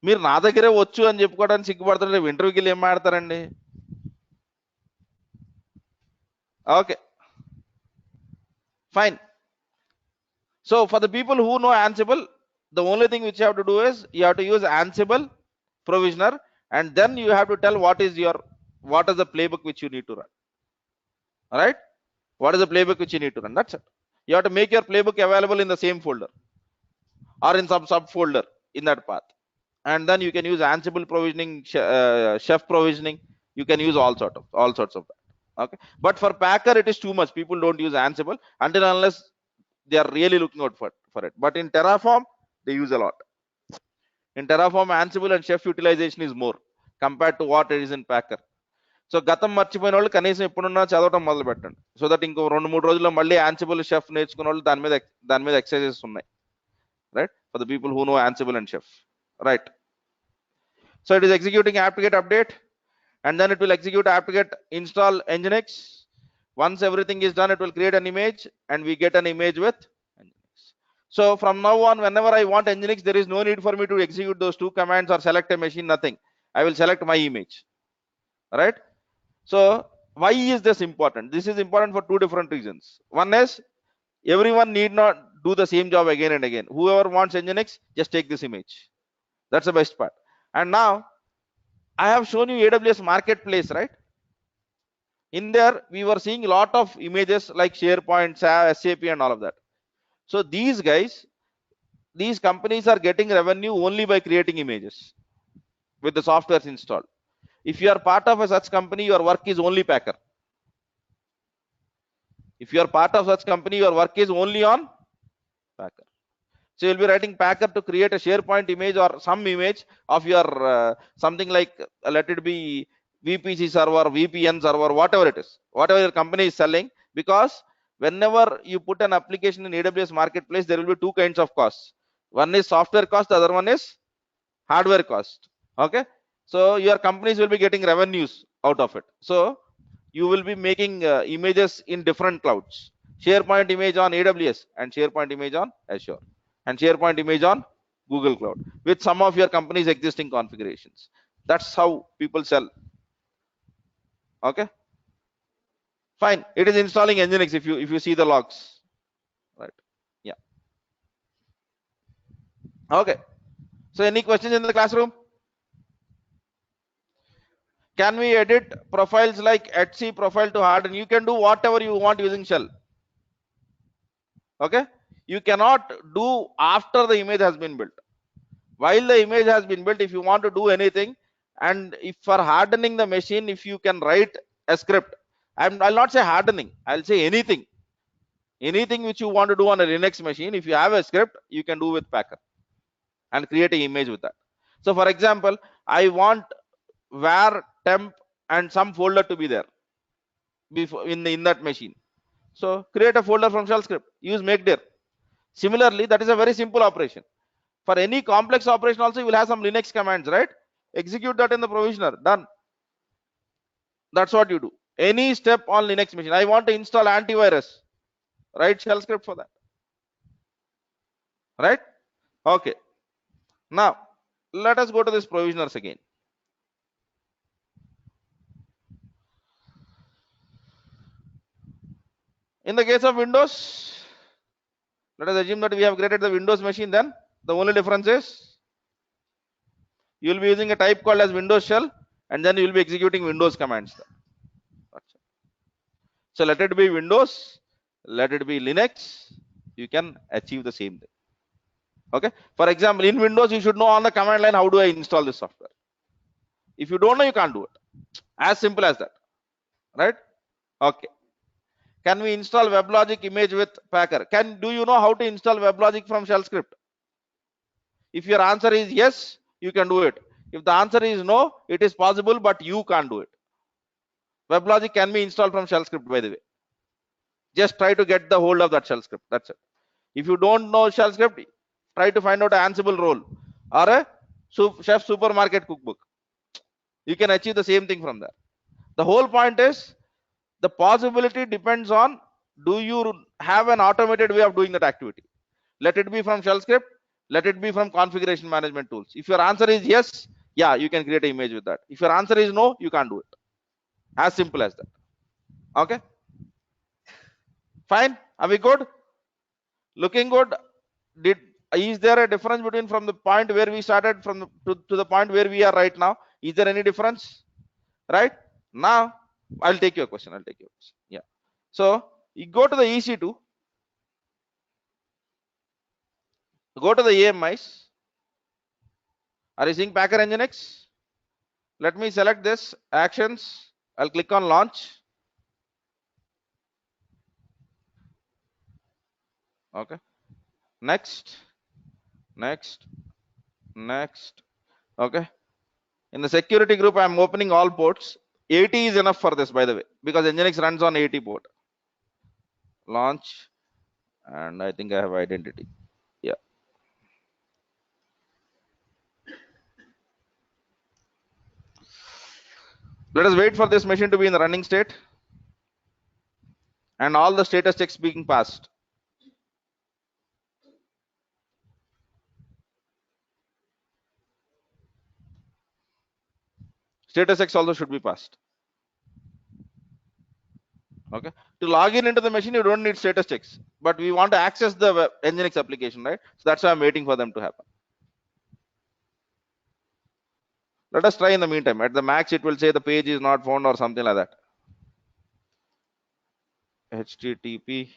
మీరు నా దగ్గరే వచ్చు అని చెప్పుకోవడానికి సిగ్గుపడతారు, ఇంటర్వ్యూకి వెళ్ళి ఏం మాడతారండి? Okay fine. So for the people who know Ansible, the only thing which you have to do is you have to use Ansible provisioner and then you have to tell what is the playbook which you need to run. All right, what is the playbook which you need to run? That's it. You have to make your playbook available in the same folder or in some subfolder in that path, and then you can use Ansible provisioning, Chef provisioning. You can use all sorts of that. Okay, but for Packer it is too much. People don't use Ansible until unless they are really looking out for it. But in Terraform they use a lot. In Terraform, Ansible and Chef utilization is more compared to what it is in Packer. So గతం మర్చిపోయిన వాళ్ళు కనీసం ఎప్పుడున్నా చదవటం మొదలు పెట్టండి. So that ఇంకో 2-3 రోజుల్లో మళ్ళీ Ansible Chef నేర్చుకున్న వాళ్ళు దాని మీద ఎక్సర్సైజెస్ ఉన్నాయి. Right, for the people who know Ansible and Chef. Right. So it is executing apt-get update and then it will execute apt-get install nginx. Once everything is done, it will create an image and we get an image with nginx. So from now on, whenever I want nginx, there is no need for me to execute those two commands or select a machine, nothing. I will select my image. All right. So why is this important? This is important for two different reasons. One is everyone need not do the same job again and again. Whoever wants nginx, just take this image. That's the best part. And now I have shown you AWS marketplace, right? In there we were seeing a lot of images like SharePoint, SAP and all of that. So these companies are getting revenue only by creating images with the softwares installed. If you are part of a such company, your work is only Packer. If you are part of such company, your work is only on Packer. So you'll be writing Packer to create a SharePoint image or some image of your something like let it be VPC server, VPN server, whatever it is, whatever your company is selling. Because whenever you put an application in AWS marketplace, there will be two kinds of costs. One is software cost, the other one is hardware cost. Okay, so your companies will be getting revenues out of it. So you will be making images in different clouds. SharePoint image on AWS and SharePoint image on Azure and SharePoint image on Google Cloud with some of your company's existing configurations. That's how people sell. Okay, fine. It is installing Nginx if you see the logs, right? Yeah. Okay. So any questions in the classroom? Can we edit profiles like Etsy profile to harden? You can do whatever you want using shell. Okay, you cannot do after the image has been built. While the image has been built, if you want to do anything, and if for hardening the machine, if you can write a script, I'll not say hardening, I'll say anything which you want to do on a Linux machine, if you have a script, you can do with Packer and create an image with that. So for example, I want var temp and some folder to be there before in that machine. So create a folder from shell script, use makedir. Similarly, that is a very simple operation. For any complex operation also, you will have some Linux commands, right? Execute that in the provisioner, done. That's what you do. Any step on Linux machine. I want to install antivirus, write shell script for that, right? Okay. Now, let us go to this provisioners again. In the case of Windows, let us assume that we have created the Windows machine. Then the only difference is you will be using a type called as Windows shell, and then you will be executing Windows commands. So let it be Windows, let it be Linux, you can achieve the same thing. Okay. For example, in Windows, you should know on the command line how do I install this software. If you don't know, you can't do it. As simple as that, right? Okay. Can we install WebLogic image with Packer? Do you know how to install WebLogic from shell script? If your answer is yes, you can do it. If the answer is no, it is possible, but you can't do it. WebLogic can be installed from shell script, by the way. Just try to get the hold of that shell script. That's it. If you don't know shell script, try to find out an Ansible role or a chef supermarket cookbook. You can achieve the same thing from there. The whole point is the possibility depends on do you have an automated way of doing that activity. Let it be from shell script, let it be from configuration management tools. If your answer is yes, yeah, you can create an image with that. If your answer is no, you can't do it. As simple as that. Okay, fine. Are we good? Looking good? Is there a difference between from the point where we started to the point where we are right now? Is there any difference? Right now, I'll take your question. Yeah. So you go to the EC2, go to the AMIs. Are you seeing Packer Nginx? Let me select this actions. I'll click on launch. Okay. Next. Okay. In the security group, I'm opening all ports. 80 is enough for this, by the way, because Nginx runs on 80 port. Launch, and I think I have identity. Yeah. Let us wait for this machine to be in the running state and all the status checks being passed. Status checks also should be passed. Okay. To log in into the machine, you don't need status checks, but we want to access the Nginx application, right? So that's why I'm waiting for them to happen. Let us try in the meantime. At the max, it will say the page is not found or something like that. http://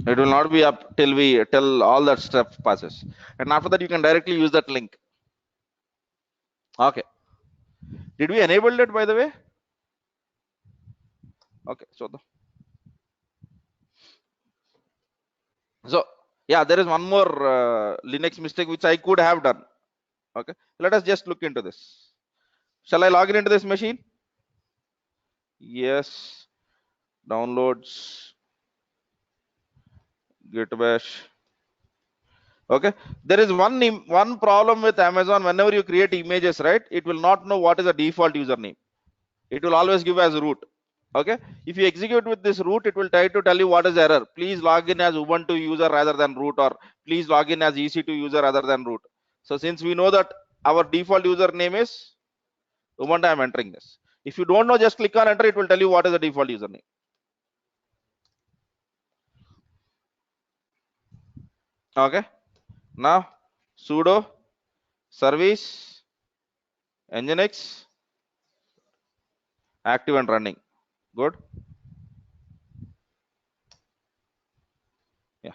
It will not be up till all that stuff passes, and after that you can directly use that link. Okay. Did we enable it, by the way? Okay, so yeah, there is one more Linux mistake which I could have done. Okay, let us just look into this. Shall I log in into this machine? Yes. Downloads, git bash. Okay, there is one problem with Amazon. Whenever you create images, right, it will not know what is the default username. It will always give as root. Okay, if you execute with this root, it will try to tell you what is error. Please log in as Ubuntu user rather than root, or please log in as EC2 user rather than root. So since we know that our default username is Ubuntu, I am entering this. If you don't know, just click on enter. It will tell you what is the default username. Okay, now sudo service nginx active and running. Good. Yeah.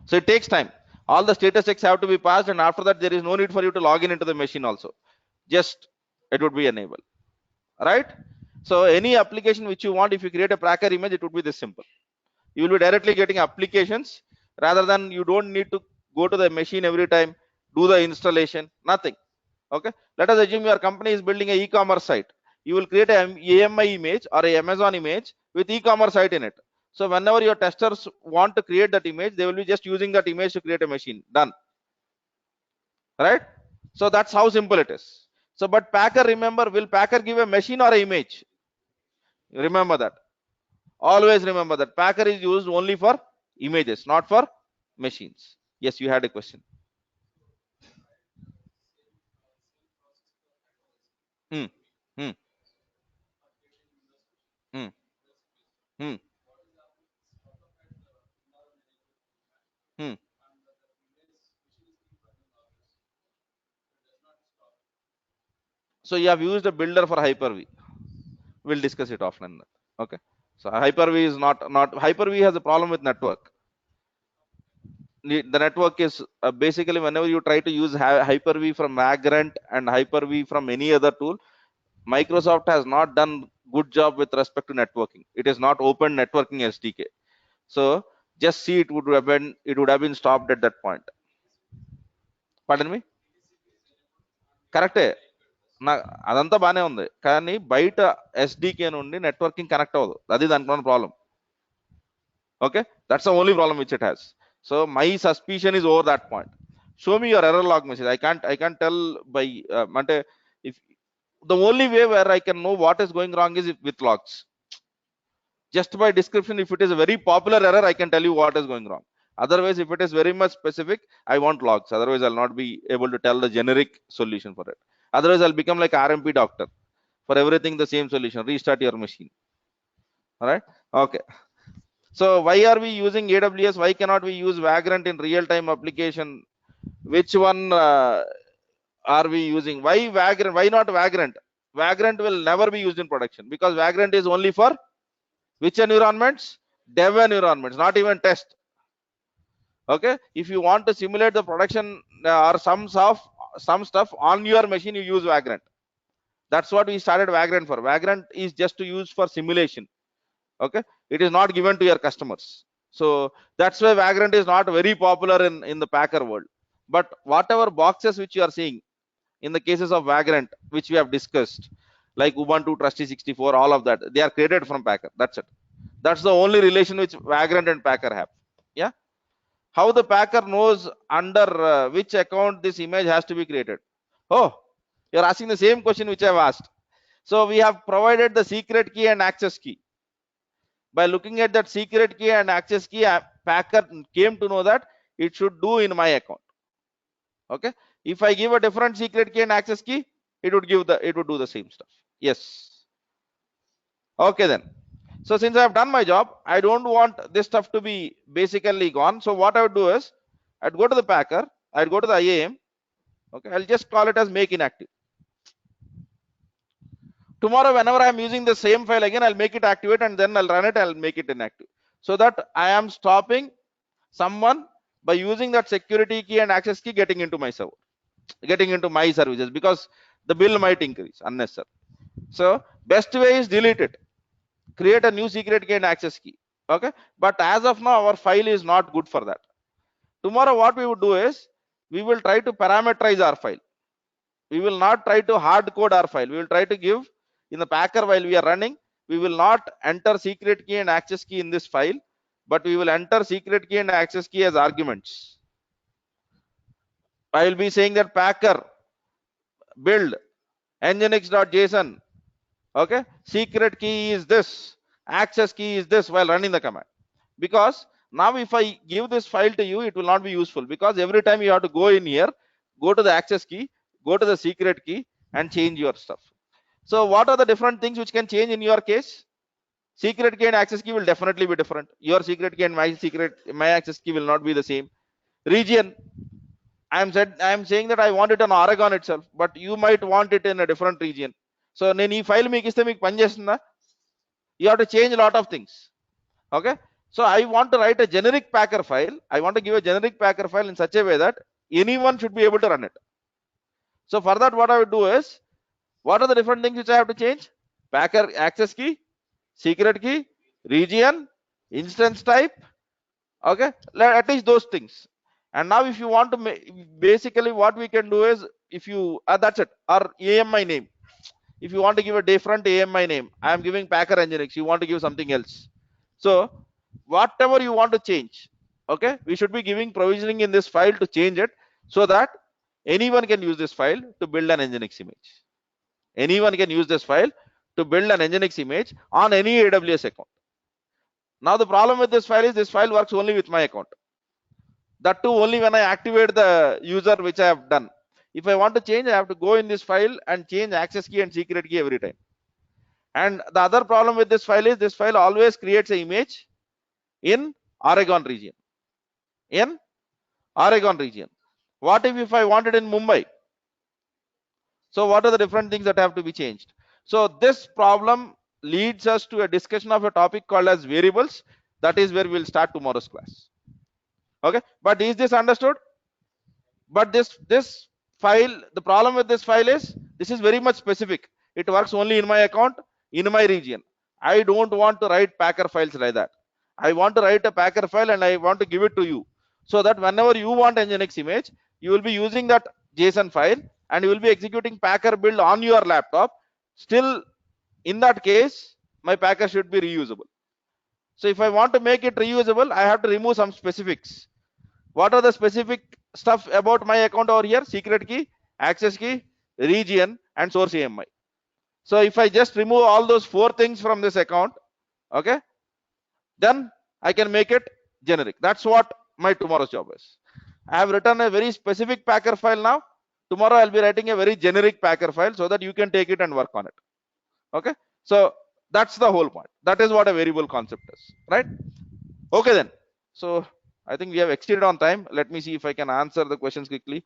So it takes time. All the status checks have to be passed, and after that, there is no need for you to log in into the machine also. Just it would be enabled. Right? So any application which you want, if you create a Packer image, it would be this simple. You will be directly getting applications rather than you don't need to go to the machine every time, do the installation, nothing. Okay. Let us assume your company is building a e-commerce site. You will create an AMI image or a Amazon image with e-commerce site in it. So whenever your testers want to create that image, they will be just using that image to create a machine. Done. Right? So that's how simple it is. So, but Packer, remember, will Packer give a machine or an image? Remember that. Always remember that Packer is used only for images, not for machines. Yes, you had a question. Hmm. Hmm. Hmm. Hmm. Hmm. So you have used a builder for Hyper-V. We'll discuss it offline. Okay. So Hyper-V is not Hyper-V has a problem with network. The network is basically whenever you try to use Hyper-V from Vagrant and Hyper-V from any other tool, Microsoft has not done good job with respect to networking. It is not open networking SDK. So just see it would have been stopped at that point. Pardon me? కరెక్టే నా అదంతా బానే ఉంది కానీ బయట SDK నుండి networking connect అవ్వదు అది దాంట్లో problem okay that's the only problem which it has so my suspicion is over that point show me your error log message I can't tell by అంటే if the only way where I can know what is going wrong is with logs. Just by description, if it is a very popular error, I can tell you what is going wrong. Otherwise, if it is very much specific, I want logs. Otherwise, I'll not be able to tell the generic solution for it. Otherwise, I'll become like RMP doctor. For everything, the same solution. Restart your machine. All right. Okay. So why are we using AWS? Why cannot we use Vagrant in real-time application? Which one are we using? Why Vagrant? Why not Vagrant? Vagrant will never be used in production because Vagrant is only for which environments? Dev environments, not even test. Okay. If you want to simulate the production or some stuff on your machine, you use Vagrant. That's what we started Vagrant for. Vagrant is just to use for simulation. Okay. It is not given to your customers. So that's why Vagrant is not very popular in the Packer world. But whatever boxes which you are seeing in the cases of Vagrant, which we have discussed, like Ubuntu, Trusty 64, all of that, they are created from Packer. That's it. That's the only relation which Vagrant and Packer have. Yeah. How the Packer knows under which account this image has to be created? Oh, you're asking the same question which I've asked. So we have provided the secret key and access key. By looking at that secret key and access key, Packer came to know that it should do in my account. Okay. If I give a different secret key and access key, it would do the same stuff. Yes. Okay then. So since I have done my job, I don't want this stuff to be basically gone. So what I would do is I'd go to the Packer, I'd go to the IAM. Okay, I'll just call it as make inactive. Tomorrow, whenever I'm using the same file again, I'll make it activate and then I'll run it, I'll make it inactive. So that I am stopping someone by using that security key and access key getting into my server, getting into my services, because the bill might increase unnecessary. So best way is delete it, create a new secret key and access key. Okay, but as of now our file is not good for that. Tomorrow what we would do is we will try to parameterize our file. We will not try to hard code our file. We will try to give in the packer while we are running, we will not enter secret key and access key in this file, but we will enter secret key and access key as arguments. I will be saying that packer build nginx.json. Okay, secret key is this, access key is this while running the command. Because now if I give this file to you, it will not be useful, because every time you have to go in here, go to the access key, go to the secret key and change your stuff. So what are the different things which can change in your case? Secret key and access key will definitely be different. Your secret key and my access key will not be the same. Region, I am saying that I want it on Oregon itself, but you might want it in a different region. So నేను ఈ file మీకు ఇస్తే మీకు పని చేస్తుందా? You have to change a lot of things. Okay, so I want to write a generic packer file. I want to give a generic packer file in such a way that anyone should be able to run it. So for that, what I would do is, what are the different things which I have to change? Packer access key, secret key, region, instance type. Okay, at least those things. And now if you want to basically what we can do is, if you that's it, or AMI name. If you want to give a different AMI name, I am giving packer nginx, you want to give something else. So whatever you want to change, okay, we should be giving provisioning in this file to change it, so that anyone can use this file to build an nginx image. Anyone can use this file to build an nginx image on any AWS account. Now the problem with this file is, this file works only with my account. That too only when I activate the user, which I have done. If I want to change, I have to go in this file and change access key and secret key every time. And the other problem with this file is, this file always creates an image in Oregon region. In Oregon region. What if I want it in Mumbai? So what are the different things that have to be changed? So this problem leads us to a discussion of a topic called as variables. That is where we'll start tomorrow's class. Okay, but is this understood? But this file, the problem with this file is, this is very much specific. It works only in my account, in my region. I don't want to write packer files like that. I want to write a packer file and I want to give it to you, so that whenever you want nginx image, you will be using that JSON file and you will be executing packer build on your laptop. Still, in that case, my packer should be reusable. So if I want to make it reusable, I have to remove some specifics. What are the specific stuff about my account over here? Secret key, access key, region and source AMI. So if I just remove all those 4 things from this account, okay, then I can make it generic. That's what my tomorrow's job is. I have written a very specific packer file now. Tomorrow I'll be writing a very generic packer file, so that you can take it and work on it. Okay, so that's the whole point. That is what a variable concept is, right? Okay then. So I think we have exceeded on time. Let me see if I can answer the questions quickly.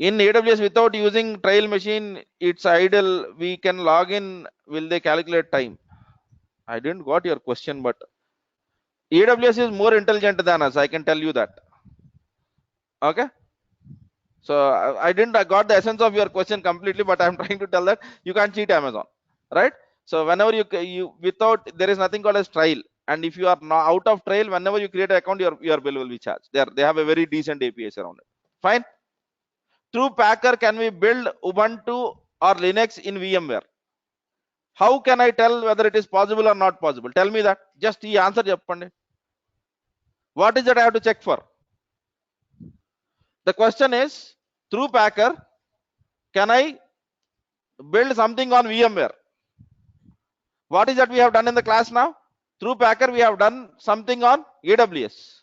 In AWS, without using trial machine, it's idle. We can log in. Will they calculate time? I didn't got your question, but AWS is more intelligent than us. I can tell you that. Okay. So I got the essence of your question completely, but I'm trying to tell that you can't cheat Amazon, right? So whenever you without, there is nothing called as trial, and if you are not out of trial, whenever you create an account, your bill will be charged. They have a very decent APIs around it. Fine. Through Packer, can we build Ubuntu or Linux in VMware? How can I tell whether it is possible or not possible? Tell me that. Just the answer cheppandi. What is that I have to check for? The question is, through Packer, can I build something on VMware? What is that we have done in the class now? Through Packer, we have done something on AWS.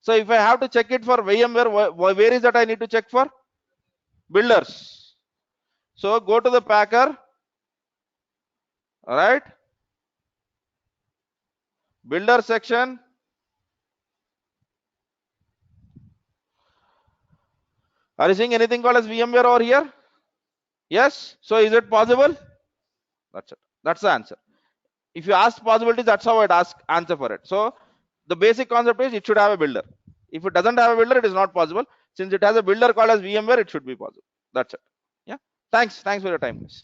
So if I have to check it for VMware, where is that I need to check for? Builders. So go to the Packer, all right? Builder section. Are you seeing anything called as VMware over here? Yes. So is it possible? That's it. That's the answer. If you ask possibilities, that's how I'd answer for it. So the basic concept is, it should have a builder. If it doesn't have a builder, it is not possible. Since it has a builder called as VMware, it should be possible. That's it. Yeah. Thanks for your time, guys.